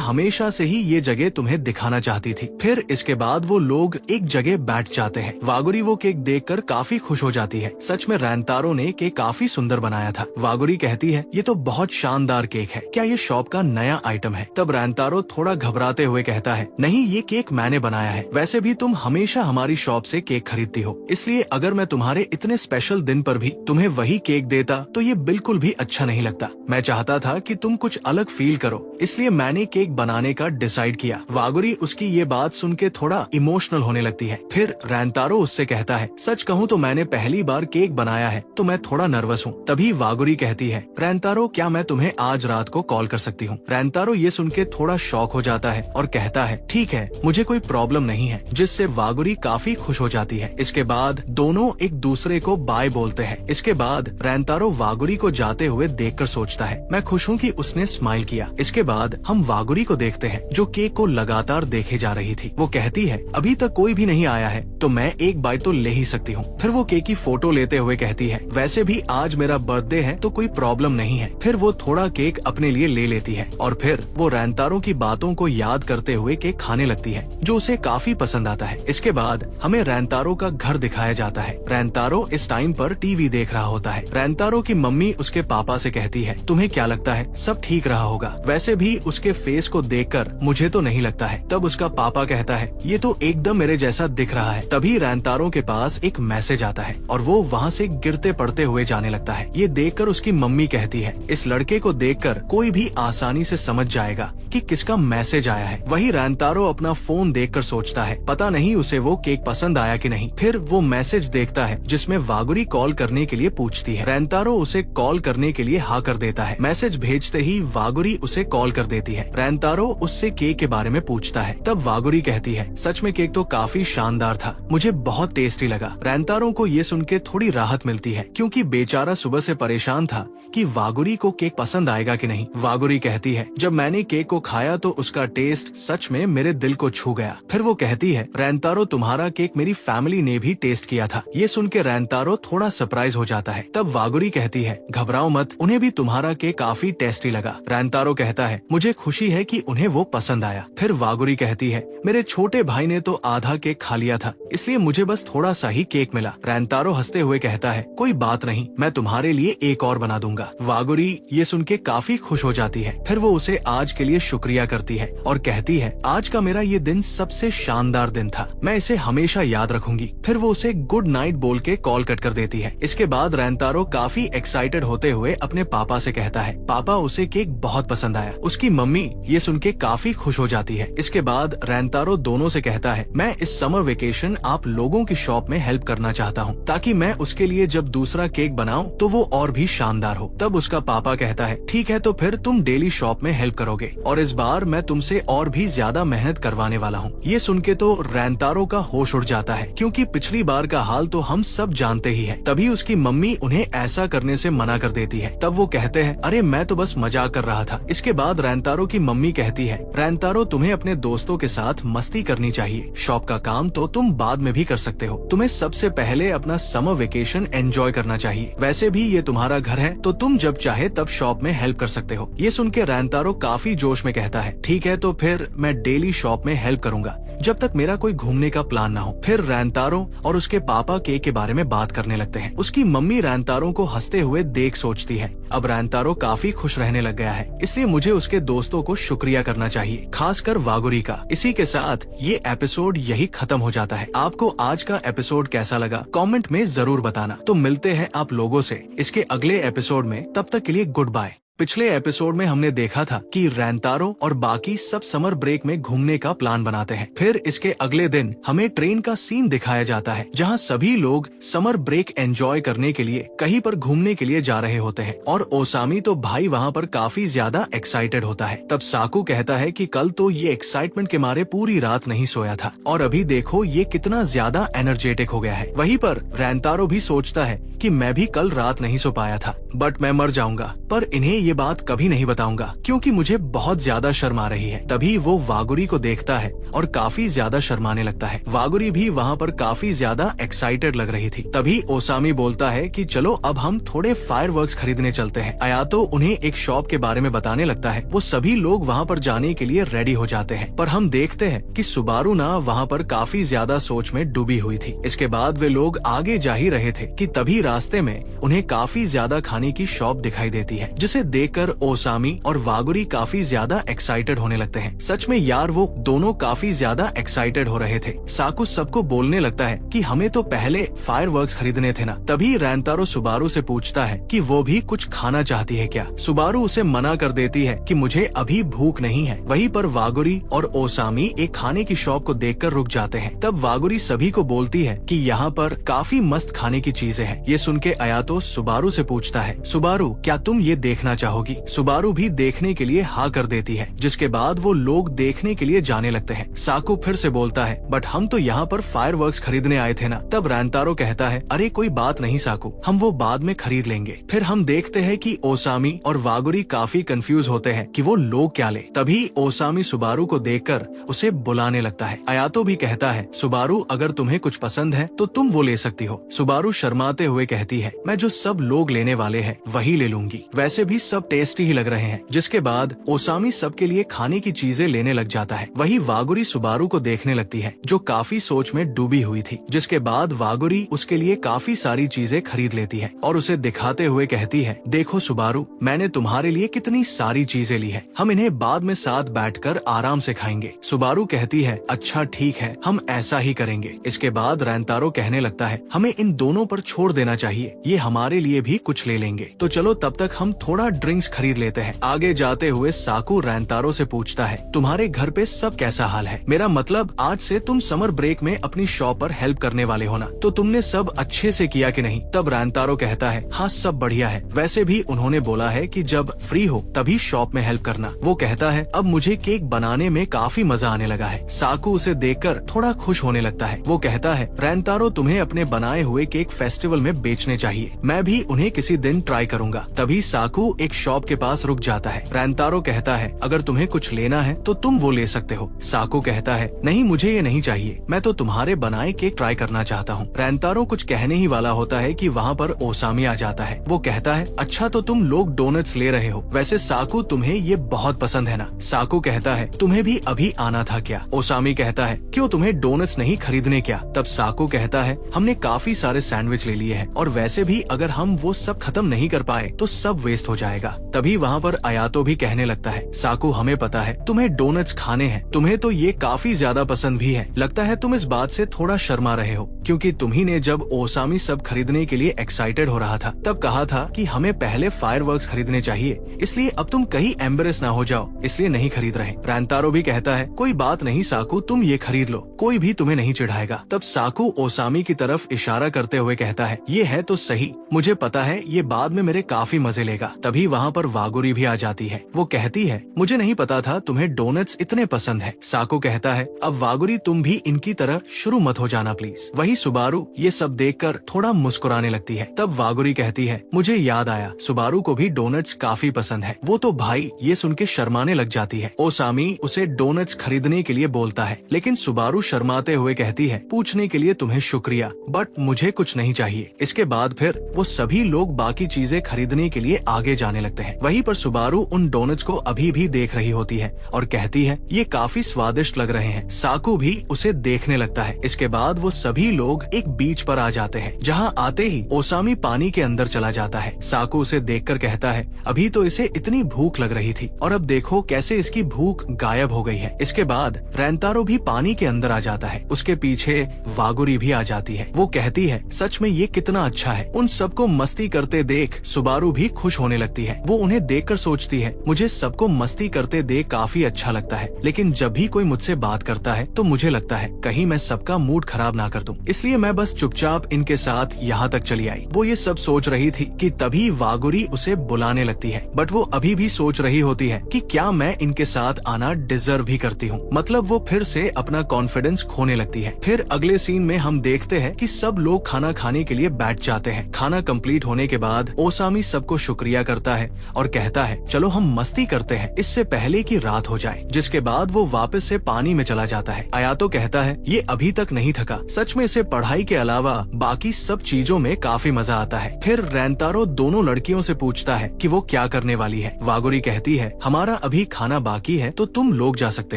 हमेशा से ही ये जगह तुम्हें दिखाना चाहती थी। फिर इसके बाद वो लोग एक जगह बैठ जाते हैं। वागुरी वो केक देखकर काफी खुश हो जाती है। सच में रैंतारो ने केक काफी सुंदर बनाया था। वागुरी कहती है, ये तो बहुत शानदार केक है, क्या ये शॉप का नया आइटम है। तब रैंतारो थोड़ा घबराते हुए कहता है, नहीं ये केक मैंने बनाया है, वैसे भी तुम हमेशा हमारी शॉप से केक खरीदती हो, इसलिए अगर मैं तुम्हारे इतने स्पेशल दिन पर भी तुम्हें वही केक देता तो ये बिल्कुल भी अच्छा नहीं लगता। मैं चाहता था कि तुम कुछ अलग फील करो, इसलिए मैंने केक बनाने का डिसाइड किया। वागुरी उसकी ये बात सुन के थोड़ा इमोशनल होने लगती है। फिर रैंतारो उससे कहता है, सच कहूँ तो मैंने पहली बार केक बनाया है तो मैं थोड़ा नर्वस हूँ। तभी वागुरी कहती है, रैंतारो क्या मैं तुम्हें आज रात को कॉल कर सकती हूँ। रैंतारो ये सुन के थोड़ा शॉक हो जाता है और कहता है, ठीक है मुझे कोई प्रॉब्लम नहीं है, जिससे वागुरी काफी खुश हो जाती है। इसके बाद दोनों एक दूसरे को बाय बोलते हैं। इसके बाद रैंतारो वागुरी को जाते हुए देखकर सोचता है, मैं खुश हूँ कि उसने स्माइल किया। इसके बाद हम वागुरी को देखते हैं जो केक को लगातार देखे जा रही थी। वो कहती है, अभी तक कोई भी नहीं आया है तो मैं एक बाइट तो ले ही सकती हूँ। फिर वो केक की फोटो लेते हुए कहती है, वैसे भी आज मेरा बर्थडे है तो कोई प्रॉब्लम नहीं है। फिर वो थोड़ा केक अपने लिए ले लेती है और फिर वो रैंतारो की बातों को याद करते हुए केक खाने लगती है जो उसे काफी पसंद आता है। इसके बाद हमें रैंतारो का घर दिखाया जाता है। रैंतारो इस टाइम पर टीवी देख रहा होता है। रैंतारो की मम्मी उसके पापा से कहती है, तुम्हें क्या लगता है सब ठीक रहा होगा, वैसे भी उसके फेस को देखकर मुझे तो नहीं लगता है। तब उसका पापा कहता है, ये तो एकदम मेरे जैसा दिख रहा है। तभी रैंतारो के पास एक मैसेज आता है और वो वहाँ से गिरते पड़ते हुए जाने लगता है। ये देखकर उसकी मम्मी कहती है, इस लड़के को देखकर कोई भी आसानी से समझ जाएगा कि किसका मैसेज आया है। वही रैंतारो अपना फोन देखकर सोचता है, पता नहीं उसे वो केक पसंद आया कि नहीं। फिर वो मैसेज देखता है जिसमें वागुरी कॉल करने के लिए पूछती है। रैंतारो उसे कॉल करने के लिए हाँ कर देता है। मैसेज भेजते ही वागुरी उसे कॉल कर देती है। रैंतारो उससे केक के बारे में पूछता है। तब वागुरी कहती है, सच में केक तो काफी शानदार था, मुझे बहुत टेस्टी लगा। रैंतारो को ये सुन के थोड़ी राहत मिलती है क्योंकि बेचारा सुबह से परेशान था कि वागुरी को केक पसंद आएगा कि नहीं। वागुरी कहती है, जब मैंने केक को खाया तो उसका टेस्ट सच में मेरे दिल को छू गया। फिर वो कहती है, रैंतारो तुम्हारा केक मेरी फैमिली ने भी टेस्ट किया था। ये सुन के रैंतारो थोड़ा सरप्राइज हो जाता है। तब वागुरी कहती है, घबराओ मत, उन्हें भी तुम्हारा केक काफी टेस्टी लगा। रैंतारो कहता है, मुझे खुशी है कि उन्हें वो पसंद आया। फिर वागुरी कहती है, मेरे छोटे भाई ने तो आधा केक खा लिया था, इसलिए मुझे बस थोड़ा सा ही केक मिला। रैंतारो हंसते हुए कहता है, कोई बात नहीं, मैं तुम्हारे लिए एक और बना दूंगा। वागुरी ये सुन के काफी खुश हो जाती है। फिर वो उसे आज के लिए शुक्रिया करती है और कहती है, आज का मेरा ये दिन सबसे शानदार दिन था, मैं इसे हमेशा याद रखूंगी। फिर वो उसे गुड नाइट बोल के कॉल कट कर देती है। इसके बाद रैंतारो काफी एक्साइटेड होते हुए अपने पापा से कहता है, पापा उसे केक बहुत पसंद आया। उसकी मम्मी ये सुन के काफी खुश हो जाती है। इसके बाद रैंतारो दोनों से कहता है, मैं इस समर वेकेशन आप लोगों की शॉप में हेल्प करना चाहता हूँ ताकि मैं उसके लिए जब दूसरा केक बनाऊं तो वो और भी शानदार हो। तब उसका पापा कहता है, ठीक है तो फिर तुम डेली शॉप में हेल्प करोगे और और इस बार मैं तुमसे और भी ज्यादा मेहनत करवाने वाला हूँ। ये सुन के तो रैंतारो का होश उड़ जाता है, क्योंकि पिछली बार का हाल तो हम सब जानते ही हैं। तभी उसकी मम्मी उन्हें ऐसा करने से मना कर देती है। तब वो कहते हैं, अरे मैं तो बस मजाक कर रहा था। इसके बाद रैंतारो की मम्मी कहती है, रैंतारो तुम्हें अपने दोस्तों के साथ मस्ती करनी चाहिए। शॉप का काम तो तुम बाद में भी कर सकते हो। तुम्हें सबसे पहले अपना समर वेकेशन एंजॉय करना चाहिए। वैसे भी ये तुम्हारा घर है, तो तुम जब चाहे तब शॉप में हेल्प कर सकते हो। ये सुन के रैंतारो काफी जोश में कहता है, ठीक है तो फिर मैं डेली शॉप में हेल्प करूंगा जब तक मेरा कोई घूमने का प्लान ना हो। फिर रैंतारो और उसके पापा केक के बारे में बात करने लगते हैं। उसकी मम्मी रैंतारो को हंसते हुए देख सोचती है, अब रैंतारो काफी खुश रहने लग गया है, इसलिए मुझे उसके दोस्तों को शुक्रिया करना चाहिए, खासकर वागुरी का। इसी के साथ ये एपिसोड यही खत्म हो जाता है। आपको आज का एपिसोड कैसा लगा कमेंट में जरूर बताना। तो मिलते हैं आप लोगों से इसके अगले एपिसोड में, तब तक के लिए गुड बाय। पिछले एपिसोड में हमने देखा था कि रैंतारो और बाकी सब समर ब्रेक में घूमने का प्लान बनाते हैं। फिर इसके अगले दिन हमें ट्रेन का सीन दिखाया जाता है, जहां सभी लोग समर ब्रेक एंजॉय करने के लिए कहीं पर घूमने के लिए जा रहे होते हैं। और ओसामी तो भाई वहां पर काफी ज्यादा एक्साइटेड होता है। तब साकू कहता है कि कल तो ये एक्साइटमेंट के मारे पूरी रात नहीं सोया था, और अभी देखो ये कितना ज्यादा एनर्जेटिक हो गया है। वहीं पर रैंतारो भी सोचता है कि मैं भी कल रात नहीं सो पाया था, बट मैं मर जाऊंगा, पर इन्हें ये बात कभी नहीं बताऊंगा क्योंकि मुझे बहुत ज्यादा शर्म आ रही है। तभी वो वागुरी को देखता है और काफी ज्यादा शर्माने लगता है। वागुरी भी वहाँ पर काफी ज्यादा एक्साइटेड लग रही थी। तभी ओसामी बोलता है कि चलो अब हम थोड़े फायरवर्क्स खरीदने चलते हैं। अयातो उन्हें एक शॉप के बारे में बताने लगता है। वो सभी लोग वहाँ पर जाने के लिए रेडी हो जाते हैं, पर हम देखते हैं कि सुबारू ना वहाँ पर काफी ज्यादा सोच में डूबी हुई थी। इसके बाद वे लोग आगे जा ही रहे थे कि तभी रास्ते में उन्हें काफी ज्यादा खाने की शॉप दिखाई देती है, जिसे देखकर ओसामी और वागुरी काफी ज्यादा एक्साइटेड होने लगते हैं। सच में यार वो दोनों काफी ज्यादा एक्साइटेड हो रहे थे। साकू सबको बोलने लगता है कि हमें तो पहले फायरवर्क्स खरीदने थे ना। तभी रैंतारो सुबारू से पूछता है कि वो भी कुछ खाना चाहती है क्या। सुबारू उसे मना कर देती है कि मुझे अभी भूख नहीं है। वहीं पर वागुरी और ओसामी एक खाने की शॉप को देखकर रुक जाते हैं। तब वागुरी सभी को बोलती है कि यहाँ पर काफी मस्त खाने की चीजें हैं। ये सुन के अयातो सुबारू से पूछता है, सुबारू क्या तुम ये देखना चाहोगी। सुबारू भी देखने के लिए हाँ कर देती है, जिसके बाद वो लोग देखने के लिए जाने लगते हैं। साकू फिर से बोलता है, बट हम तो यहाँ पर फायरवर्क्स खरीदने आए थे ना। तब रैंतारो कहता है, अरे कोई बात नहीं साकू, हम वो बाद में खरीद लेंगे। फिर हम देखते हैं कि ओसामी और वागुरी काफी कंफ्यूज होते हैं कि वो लोग क्या ले। तभी ओसामी सुबारू को देखकर उसे बुलाने लगता है। अयातो भी कहता है, सुबारू अगर तुम्हें कुछ पसंद है तो तुम वो ले सकती हो। सुबारू शर्माते हुए कहती है, मैं जो सब लोग लेने वाले हैं वही ले लूंगी, वैसे भी सब टेस्टी ही लग रहे हैं। जिसके बाद ओसामी सबके लिए खाने की चीजें लेने लग जाता है। वही वागुरी सुबारू को देखने लगती है, जो काफी सोच में डूबी हुई थी। जिसके बाद वागुरी उसके लिए काफी सारी चीजें खरीद लेती है और उसे दिखाते हुए कहती है, देखो सुबारू, मैंने तुम्हारे लिए कितनी सारी चीजें ली है, हम इन्हें बाद में साथ बैठकर आराम से खाएंगे। सुबारू कहती है, अच्छा ठीक है, हम ऐसा ही करेंगे। इसके बाद रैंतारो कहने लगता है, हमें इन दोनों पर छोड़ देना चाहिए, ये हमारे लिए भी कुछ ले लेंगे। तो चलो तब तक हम थोड़ा ड्रिंक्स खरीद लेते हैं। आगे जाते हुए साकू रैंतारो से पूछता है, तुम्हारे घर पे सब कैसा हाल है। मेरा मतलब आज से तुम समर ब्रेक में अपनी शॉप पर हेल्प करने वाले हो ना, तो तुमने सब अच्छे से किया कि नहीं। तब रैंतारो कहता है, हाँ सब बढ़िया है, वैसे भी उन्होंने बोला है कि जब फ्री हो तभी शॉप में हेल्प करना। वो कहता है, अब मुझे केक बनाने में काफी मजा आने लगा है। साकू उसे देखकर थोड़ा खुश होने लगता है। वो कहता है, रैंतारो तुम्हें अपने बनाए हुए केक फेस्टिवल में बेचने चाहिए, मैं भी उन्हें किसी दिन ट्राई करूंगा। तभी साकू एक शॉप के पास रुक जाता है। रैंतारो कहता है, अगर तुम्हें कुछ लेना है तो तुम वो ले सकते हो। साकू कहता है, नहीं मुझे ये नहीं चाहिए, मैं तो तुम्हारे बनाए केक ट्राई करना चाहता हूँ। रैंतारो कुछ कहने ही वाला होता है कि वहाँ पर ओसामी आ जाता है। वो कहता है, अच्छा तो तुम लोग डोनट्स ले रहे हो, वैसे साकू तुम्हें ये बहुत पसंद है ना। साकू कहता है, तुम्हें भी अभी आना था क्या। ओसामी कहता है, क्यों तुम्हें डोनट्स नहीं खरीदने क्या। तब साकू कहता है, हमने काफी सारे सैंडविच ले लिए हैं और वैसे भी अगर हम वो सब खत्म नहीं कर पाए तो सब वेस्ट हो जाएगा। तभी वहाँ पर अयातो भी कहने लगता है, साकू हमें पता है तुम्हें डोनट्स खाने हैं, तुम्हें तो ये काफी ज्यादा पसंद भी है, लगता है तुम इस बात से थोड़ा शर्मा रहे हो, क्योंकि तुम्ही ने जब ओसामी सब खरीदने के लिए एक्साइटेड हो रहा था तब कहा था कि हमें पहले फायरवर्क्स खरीदने चाहिए, इसलिए अब तुम कहीं एम्बेरेस ना हो जाओ इसलिए नहीं खरीद रहे। रैंतारो भी कहता है, कोई बात नहीं साकू, तुम ये खरीद लो, कोई भी तुम्हें नहीं चिढ़ाएगा। तब साकू ओसामी की तरफ इशारा करते हुए कहता है, ये है तो सही, मुझे पता है ये बाद में मेरे काफी मजे लेगा। तभी वहाँ पर वागुरी भी आ जाती है। वो कहती है, मुझे नहीं पता था तुम्हें डोनट्स इतने पसंद है। साकू कहता है, अब वागुरी तुम भी इनकी तरह शुरू मत हो जाना प्लीज। वही सुबारू ये सब देखकर थोड़ा मुस्कुराने लगती है। तब वागुरी कहती है, मुझे याद आया, सुबारू को भी डोनट्स काफी पसंद है। वो तो भाई ये सुन के शर्माने लग जाती है। ओसामी उसे डोनट्स खरीदने के लिए बोलता है, लेकिन सुबारू शर्माते हुए कहती है, पूछने के लिए तुम्हें शुक्रिया, बट मुझे कुछ नहीं चाहिए। इसके बाद फिर वो सभी लोग बाकी चीजें खरीदने के लिए आगे जाने लगते हैं। वहीं पर सुबारू उन डोनट्स को अभी भी देख रही होती है और कहती है, ये काफी स्वादिष्ट लग रहे हैं। साकू भी उसे देखने लगता है। इसके बाद वो सभी लोग एक बीच पर आ जाते हैं, जहाँ आते ही ओसामी पानी के अंदर चला जाता है। साकू उसे देखकर कहता है, अभी तो इसे इतनी भूख लग रही थी और अब देखो कैसे इसकी भूख गायब हो गई है। इसके बाद रेंतारो भी पानी के अंदर आ जाता है। उसके पीछे वागुरी भी आ जाती है। वो कहती है, सच में ये कितना अच्छा है। उन सबको मस्ती करते देख सुबारू भी खुश होने लगती है। वो उन्हें देखकर सोचती है, मुझे सबको मस्ती करते देख काफी अच्छा लगता है, लेकिन जब भी कोई मुझसे बात करता है तो मुझे लगता है कहीं मैं सबका मूड खराब ना कर दूं। इसलिए मैं बस चुपचाप इनके साथ यहाँ तक चली आई। वो ये सब सोच रही थी कि तभी वागुरी उसे बुलाने लगती है, बट वो अभी भी सोच रही होती है कि क्या मैं इनके साथ आना डिजर्व भी करती हूँ। मतलब वो फिर से अपना कॉन्फिडेंस खोने लगती है। फिर अगले सीन में हम देखते हैं कि सब लोग खाना खाने के लिए बैठ जाते हैं। खाना कंप्लीट होने के बाद ओसामी सबको शुक्रिया करता है और कहता है, चलो हम मस्ती करते हैं इससे पहले कि रात हो जाए। जिसके बाद वो वापस से पानी में चला जाता है। आयातो कहता है, ये अभी तक नहीं थका। सच में इसे पढ़ाई के अलावा बाकी सब चीजों में काफी मजा आता है। फिर रेंतारो दोनों लड़कियों से पूछता है कि वो क्या करने वाली है। वागुरी कहती है, हमारा अभी खाना बाकी है तो तुम लोग जा सकते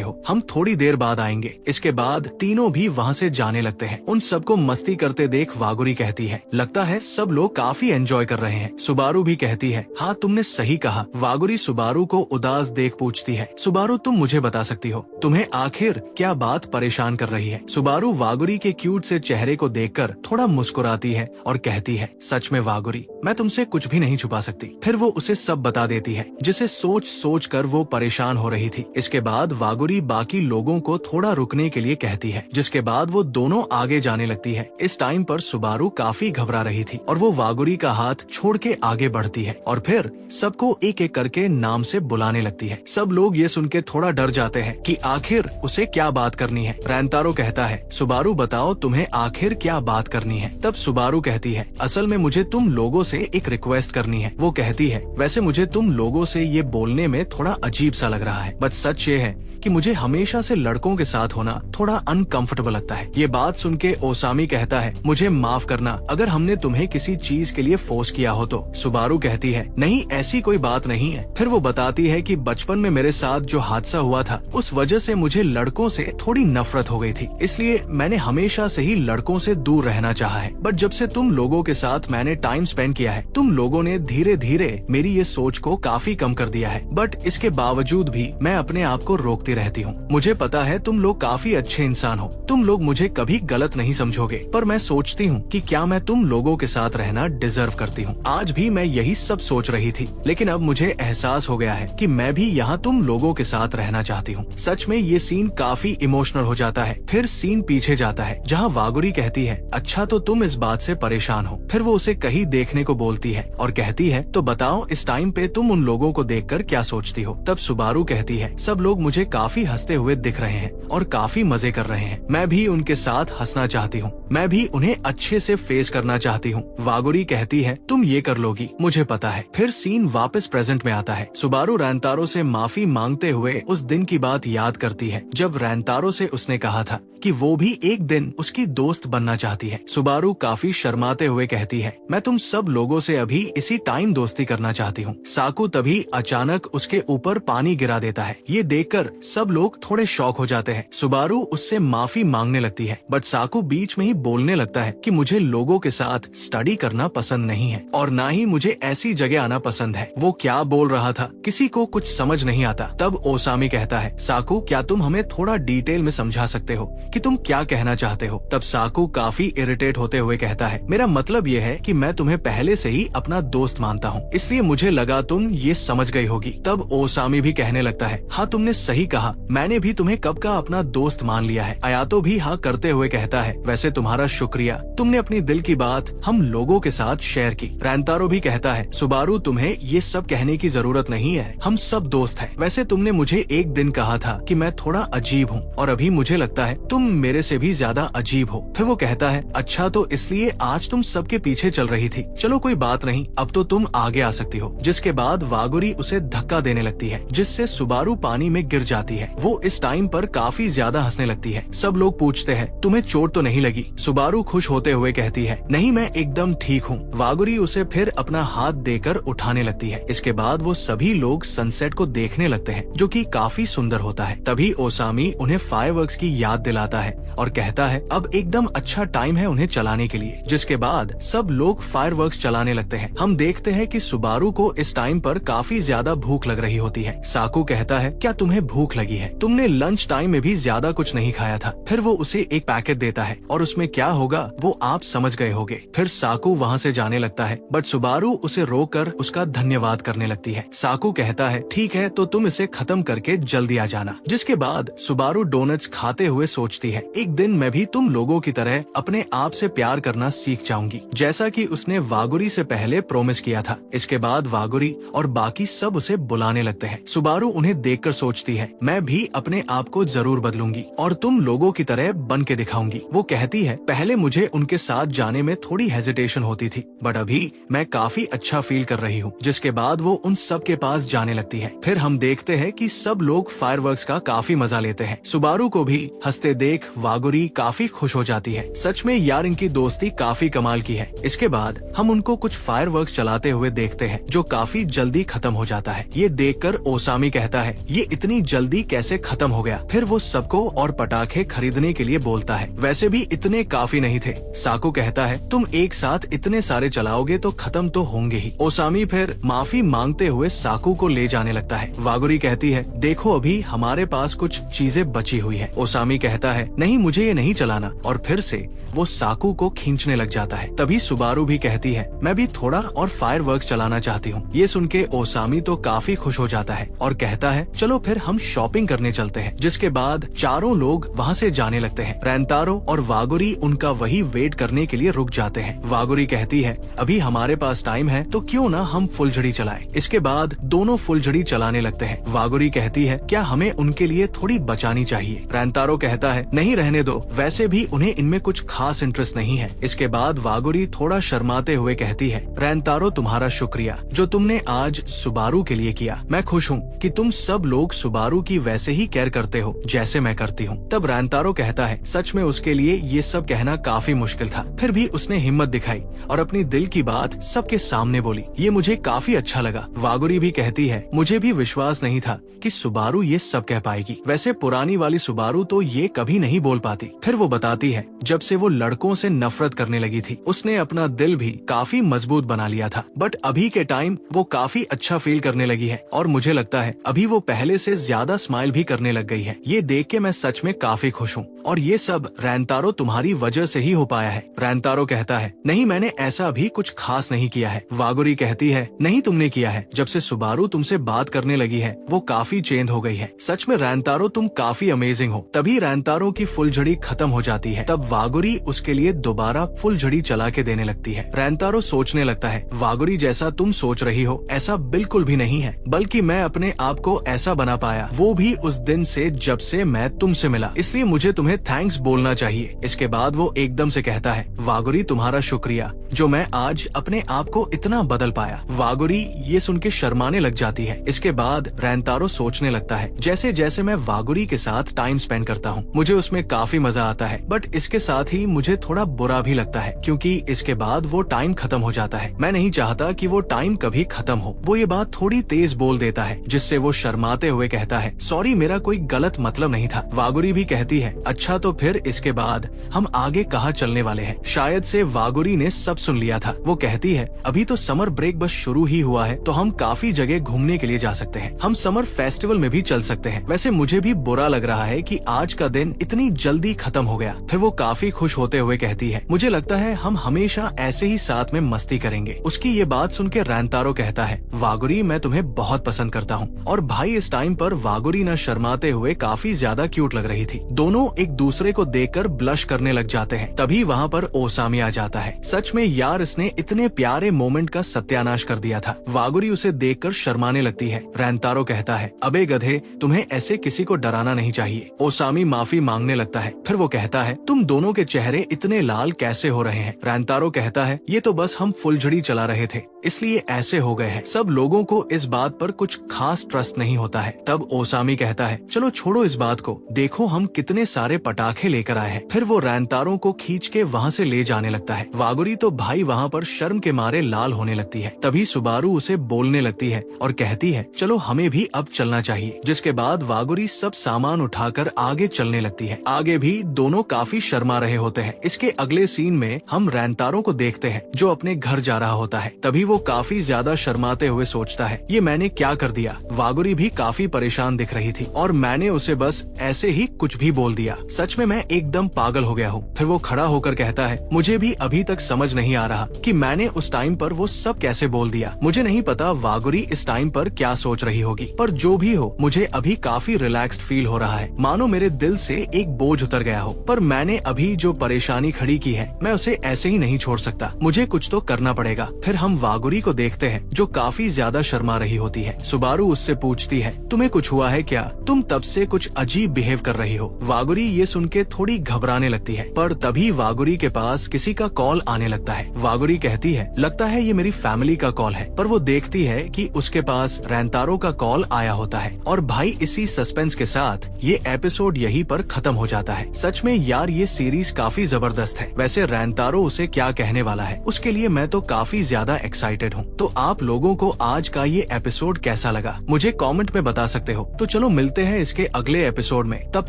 हो, हम थोड़ी देर बाद आएंगे। इसके बाद तीनों भी वहाँ से जाने लगते हैं। उन सबको मस्ती करते देख वागुरी कहती है, लगता है सब लोग काफी एंजॉय कर रहे हैं। सुबारू भी कहती है, हाँ तुमने सही कहा। वागुरी सुबारू को उदास देख पूछती है, सुबारू तुम मुझे बता सकती हो तुम्हें आखिर क्या बात परेशान कर रही है। सुबारू वागुरी के क्यूट से चेहरे को देखकर थोड़ा मुस्कुराती है और कहती है, सच में वागुरी मैं तुमसे कुछ भी नहीं छुपा सकती। फिर वो उसे सब बता देती है जिसे सोच सोच कर वो परेशान हो रही थी। इसके बाद वागुरी बाकी लोगों को थोड़ा रुकने के लिए कहती है, जिसके बाद वो दोनों आगे जाने लगती है। इस टाइम पर सुबारू काफी घबरा रही थी और वो वागुरी का हाथ छोड़ के आगे बढ़ती है और फिर सबको एक एक करके नाम से बुलाने लगती है। सब लोग ये सुन के थोड़ा डर जाते हैं कि आखिर उसे क्या बात करनी है। रेंतारो कहता है, सुबारू बताओ तुम्हें आखिर क्या बात करनी है। तब सुबारू कहती है, असल में मुझे तुम लोगों से एक रिक्वेस्ट करनी है। वो कहती है, वैसे मुझे तुम लोगों से ये बोलने में थोड़ा अजीब सा लग रहा है, बट सच ये है कि मुझे हमेशा से लड़कों के साथ होना थोड़ा अनकंफर्टेबल लगता है। ये बात सुन के ओसामी कहता है, मुझे माफ करना अगर हमने तुम्हें किसी चीज के लिए फोर्स किया हो तो। सुबारू कहती है, नहीं ऐसी कोई बात नहीं है। फिर वो बताती है कि बचपन में मेरे साथ जो हादसा हुआ था उस वजह से मुझे लड़कों से थोड़ी नफरत हो गई थी, इसलिए मैंने हमेशा से ही लड़कों से दूर रहना चाहा है। बट जब से तुम लोगों के साथ मैंने टाइम स्पेंड किया है, तुम लोगों ने धीरे धीरे मेरी ये सोच को काफी कम कर दिया है। बट इसके बावजूद भी मैं अपने आप को रोकती रहती हूँ। मुझे पता है तुम लोग काफी अच्छे इंसान हो, तुम लोग मुझे कभी गलत नहीं समझोगे, पर मैं सोचती हूँ कि क्या मैं तुम लोगों के साथ रहना डिजर्व करती हूँ। आज भी मैं यही सब सोच रही थी, लेकिन अब मुझे एहसास हो गया है कि मैं भी यहाँ तुम लोगों के साथ रहना चाहती हूँ। सच में ये सीन काफी इमोशनल हो जाता है। फिर सीन पीछे जाता है जहाँ वागुरी कहती है, अच्छा तो तुम इस बात से परेशान हो। फिर वो उसे कहीं देखने को बोलती है और कहती है, तो बताओ इस टाइम पे तुम उन लोगों को देखकर क्या सोचती हो। तब सुबारू कहती है, सब लोग मुझे काफी हंसते हुए दिख रहे हैं और काफी मजे कर रहे हैं। मैं भी उनके साथ हंसना चाहती हूँ, मैं भी उन्हें अच्छे से फेस करना चाहती हूँ। वागुरी कहती है, तुम ये कर लोगी, मुझे पता है। फिर सीन वापस प्रेजेंट में आता है। सुबारू रेंतारो से माफी मांगते हुए उस दिन की बात याद करती है जब रेंतारो से उसने कहा था कि वो भी एक दिन उसकी दोस्त बनना चाहती है। सुबारू काफी शर्माते हुए कहती है, मैं तुम सब लोगों से अभी इसी टाइम दोस्ती करना चाहती हूँ। साकू तभी अचानक उसके ऊपर पानी गिरा देता है। ये देखकर सब लोग थोड़े शॉक हो जाते हैं। सुबारू उससे माफी मांगने लगती है, बट साकू बीच में ही बोलने लगता है कि मुझे लोगों के साथ स्टडी करना पसंद नहीं है और ना ही मुझे ऐसी जगह आना पसंद है। वो क्या बोल रहा था किसी को कुछ समझ नहीं आता। तब ओसामी कहता है, साकू क्या तुम हमें थोड़ा डिटेल में समझा सकते हो कि तुम क्या कहना चाहते हो। तब साकू काफी इरिटेट होते हुए कहता है, मेरा मतलब ये है कि मैं तुम्हें पहले से ही अपना दोस्त मानता हूँ, इसलिए मुझे लगा तुम ये समझ गई होगी। तब ओसामी भी कहने लगता है, हाँ तुमने सही कहा कहा, मैंने भी तुम्हें कब का अपना दोस्त मान लिया है। अयातो भी हाँ करते हुए कहता है, वैसे तुम्हारा शुक्रिया, तुमने अपनी दिल की बात हम लोगों के साथ शेयर की। रैंतारो भी कहता है, सुबारू तुम्हें ये सब कहने की जरूरत नहीं है, हम सब दोस्त हैं। वैसे तुमने मुझे एक दिन कहा था कि मैं थोड़ा अजीब हूँ और अभी मुझे लगता है तुम मेरे से भी ज्यादा अजीब हो। फिर वो कहता है, अच्छा तो इसलिए आज तुम सबके पीछे चल रही थी, चलो कोई बात नहीं, अब तो तुम आगे आ सकती हो। जिसके बाद वागुरी उसे धक्का देने लगती है जिससे सुबारू पानी में गिर जाती है। वो इस टाइम पर काफी ज्यादा हंसने लगती है। सब लोग पूछते हैं, तुम्हें चोट तो नहीं लगी? सुबारू खुश होते हुए कहती है, नहीं मैं एकदम ठीक हूँ। वागुरी उसे फिर अपना हाथ देकर उठाने लगती है। इसके बाद वो सभी लोग सनसेट को देखने लगते हैं जो कि काफी सुंदर होता है। तभी ओसामी उन्हें फायरवर्क्स की याद दिलाता है और कहता है अब एकदम अच्छा टाइम है उन्हें चलाने के लिए। जिसके बाद सब लोग फायरवर्क्स चलाने लगते हैं। हम देखते हैं कि सुबारू को इस टाइम पर काफी ज्यादा भूख लग रही होती है। साकू कहता है, क्या तुम्हें भूख लगी है? तुमने लंच टाइम में भी ज्यादा कुछ नहीं खाया था। फिर वो उसे एक पैकेट देता है और उसमें क्या होगा वो आप समझ गए होंगे। फिर साकू वहाँ से जाने लगता है बट सुबारू उसे रोककर उसका धन्यवाद करने लगती है। साकू कहता है, ठीक है तो तुम इसे खत्म करके जल्दी आ जाना। जिसके बाद सुबारू डोनट्स खाते हुए सोचती है, एक दिन मैं भी तुम लोगों की तरह अपने आप से प्यार करना सीख जाऊंगी, जैसा कि उसने वागुरी से पहले प्रॉमिस किया था। इसके बाद वागुरी और बाकी सब उसे बुलाने लगते हैं। सुबारू उन्हें देखकर सोचती है, मैं भी अपने आप को जरूर बदलूंगी और तुम लोगों की तरह बन के दिखाऊंगी। वो कहती है, पहले मुझे उनके साथ जाने में थोड़ी हेजिटेशन होती थी बट अभी मैं काफी अच्छा फील कर रही हूँ। जिसके बाद वो उन सब के पास जाने लगती है। फिर हम देखते हैं कि सब लोग फायरवर्क्स का काफी मजा लेते हैं। सुबारू को भी हंसते देख वागुरी काफी खुश हो जाती है। सच में यार इनकी दोस्ती काफी कमाल की है। इसके बाद हम उनको कुछ फायरवर्क्स चलाते हुए देखते हैं जो काफी जल्दी खत्म हो जाता है। ये देखकर ओसामी कहता है, ये इतनी जल्दी कैसे खत्म हो गया? फिर वो सबको और पटाखे खरीदने के लिए बोलता है। वैसे भी इतने काफी नहीं थे। साकू कहता है, तुम एक साथ इतने सारे चलाओगे तो खत्म तो होंगे ही। ओसामी फिर माफी मांगते हुए साकू को ले जाने लगता है। वागुरी कहती है, देखो अभी हमारे पास कुछ चीजें बची हुई है। ओसामी कहता है, नहीं मुझे ये नहीं चलाना और फिर से वो साकू को खींचने लग जाता है। तभी सुबारू भी कहती है, मैं भी थोड़ा और फायरवर्क्स चलाना चाहती हूँ। ये सुन के ओसामी तो काफी खुश हो जाता है और कहता है, चलो फिर हम शॉपिंग करने चलते हैं। जिसके बाद चारों लोग वहाँ से जाने लगते हैं। रैंतारो और वागुरी उनका वही वेट करने के लिए रुक जाते हैं। वागुरी कहती है, अभी हमारे पास टाइम है तो क्यों ना हम फुलझड़ी चलाएं। इसके बाद दोनों फुलझड़ी चलाने लगते हैं। वागुरी कहती है, क्या हमें उनके लिए थोड़ी बचानी चाहिए? रैंतारो कहता है, नहीं रहने दो, वैसे भी उन्हें इनमें कुछ खास इंटरेस्ट नहीं है। इसके बाद वागुरी थोड़ा शर्माते हुए कहती है, रैंतारो तुम्हारा शुक्रिया जो तुमने आज सुबारू के लिए किया। मैं खुश हूँ कि तुम सब लोग सुबारू की वैसे ही केयर करते हो जैसे मैं करती हूँ। तब रैंतारो कहता है, सच में उसके लिए ये सब कहना काफी मुश्किल था, फिर भी उसने हिम्मत दिखाई और अपनी दिल की बात सबके सामने बोली। ये मुझे काफी अच्छा लगा। वागुरी भी कहती है, मुझे भी विश्वास नहीं था कि सुबारू ये सब कह पाएगी। वैसे पुरानी वाली सुबारू तो ये कभी नहीं बोल पाती। फिर वो बताती है, जब से वो लड़कों से नफरत करने लगी थी उसने अपना दिल भी काफी मजबूत बना लिया था बट अभी के टाइम वो काफी अच्छा फील करने लगी है और मुझे लगता है अभी वो पहले से ज्यादा स्माइल भी करने लग गई है। ये देख के मैं सच में काफी खुश हूँ और ये सब रैंतारो तुम्हारी वजह से ही हो पाया है। रैंतारो कहता है, नहीं मैंने ऐसा भी कुछ खास नहीं किया है। वागुरी कहती है, नहीं तुमने किया है। जब से सुबारू तुमसे बात करने लगी है वो काफी चेंज हो गई है। सच में रैंतारो तुम काफी अमेजिंग हो। तभी रैंतारो की फुलझड़ी खत्म हो जाती है। तब वागुरी उसके लिए दोबारा फुलझड़ी चला के देने लगती है। रैंतारो सोचने लगता है, वागुरी जैसा तुम सोच रही हो ऐसा बिल्कुल भी नहीं है, बल्कि मैं अपने आप को ऐसा बना पाया वो भी उस दिन से जब से मैं तुमसे मिला, इसलिए मुझे तुम्हें थैंक्स बोलना चाहिए। इसके बाद वो एकदम से कहता है, वागुरी तुम्हारा शुक्रिया जो मैं आज अपने आप को इतना बदल पाया। वागुरी ये सुन के शर्माने लग जाती है। इसके बाद रैंतारो सोचने लगता है, जैसे जैसे मैं वागुरी के साथ टाइम स्पेंड करता हूँ मुझे उसमें काफी मजा आता है बट इसके साथ ही मुझे थोड़ा बुरा भी लगता है क्योंकि इसके बाद वो टाइम खत्म हो जाता है। मैं नहीं चाहता कि वो टाइम कभी खत्म हो। वो ये बात थोड़ी तेज बोल देता है जिससे वो शर्माते हुए कहता है, सॉरी मेरा कोई गलत मतलब नहीं था। वागुरी भी कहती है, अच्छा तो फिर इसके बाद हम आगे कहाँ चलने वाले हैं? शायद से वागुरी ने सब सुन लिया था। वो कहती है, अभी तो समर ब्रेक बस शुरू ही हुआ है तो हम काफी जगह घूमने के लिए जा सकते हैं। हम समर फेस्टिवल में भी चल सकते हैं। वैसे मुझे भी बुरा लग रहा है कि आज का दिन इतनी जल्दी खत्म हो गया। फिर वो काफी खुश होते हुए कहती है, मुझे लगता है हम हमेशा ऐसे ही साथ में मस्ती करेंगे। उसकी ये बात सुन के रैंतारो कहता है, वागुरी मैं तुम्हें बहुत पसंद करता हूँ। और भाई इस टाइम पर वागुरी वागुरी न शर्माते हुए काफी ज्यादा क्यूट लग रही थी। दोनों एक दूसरे को देखकर ब्लश करने लग जाते हैं। तभी वहाँ पर ओसामी आ जाता है। सच में यार, इसने इतने प्यारे मोमेंट का सत्यानाश कर दिया था। वागुरी उसे देखकर शर्माने लगती है। रैंतारो कहता है, अबे गधे, तुम्हें ऐसे किसी को डराना नहीं चाहिए। ओसामी माफी मांगने लगता है। फिर वो कहता है, तुम दोनों के चेहरे इतने लाल कैसे हो रहे हैं? रैंतारो कहता है, ये तो बस हम फुलझड़ी चला रहे थे, इसलिए ऐसे हो गए हैं। सब लोगों को इस बात पर कुछ खास ट्रस्ट नहीं होता है। तब ओसामी कहता है, चलो छोड़ो इस बात को, देखो हम कितने सारे पटाखे लेकर आए हैं। फिर वो रैंतारो को खींच के वहाँ से ले जाने लगता है। वागुरी तो भाई वहाँ पर शर्म के मारे लाल होने लगती है। तभी सुबारू उसे बोलने लगती है और कहती है, चलो हमें भी अब चलना चाहिए। जिसके बाद वागुरी सब सामान उठाकर आगे चलने लगती है। आगे भी दोनों काफी शर्मा रहे होते हैं। इसके अगले सीन में हम रैंतारो को देखते हैं जो अपने घर जा रहा होता है। तभी वो काफी ज्यादा शर्माते हुए सोचता है, ये मैंने क्या कर दिया। वागुरी भी काफी परेशान दिख रही थी और मैंने उसे बस ऐसे ही कुछ भी बोल दिया। सच में मैं एकदम पागल हो गया हूँ। फिर वो खड़ा होकर कहता है, मुझे भी अभी तक समझ नहीं आ रहा कि मैंने उस टाइम पर वो सब कैसे बोल दिया। मुझे नहीं पता वागुरी इस टाइम पर क्या सोच रही होगी, पर जो भी हो मुझे अभी काफी रिलैक्स्ड फील हो रहा है, मानो मेरे दिल से एक बोझ उतर गया हो। पर मैंने अभी जो परेशानी खड़ी की है, मैं उसे ऐसे ही नहीं छोड़ सकता, मुझे कुछ तो करना पड़ेगा। फिर हम वागुरी को देखते हैं जो काफी ज्यादा शर्मा रही होती है। सुबारू उससे पूछती है, तुम्हें कुछ हुआ है क्या? तुम तब से कुछ अजीब बिहेव कर रही हो। वागुरी ये सुन के थोड़ी घबराने लगती है, पर तभी वागुरी के पास किसी का कॉल आने लगता है। वागुरी कहती है, लगता है ये मेरी फैमिली का कॉल है। पर वो देखती है कि उसके पास रैंतारो का कॉल आया होता है। और भाई इसी सस्पेंस के साथ ये एपिसोड यहीं पर खत्म हो जाता है। सच में यार, ये सीरीज काफी जबरदस्त है। वैसे रैंतारो उसे क्या कहने वाला है उसके लिए मैं तो काफी ज्यादा एक्साइटेड हूँ। तो आप लोगों को आज का ये एपिसोड कैसा लगा मुझे कमेंट में बता सकते हो। तो चलो मिलते हैं इसके अगले एपिसोड में, तब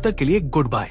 तक के लिए गुड बाय।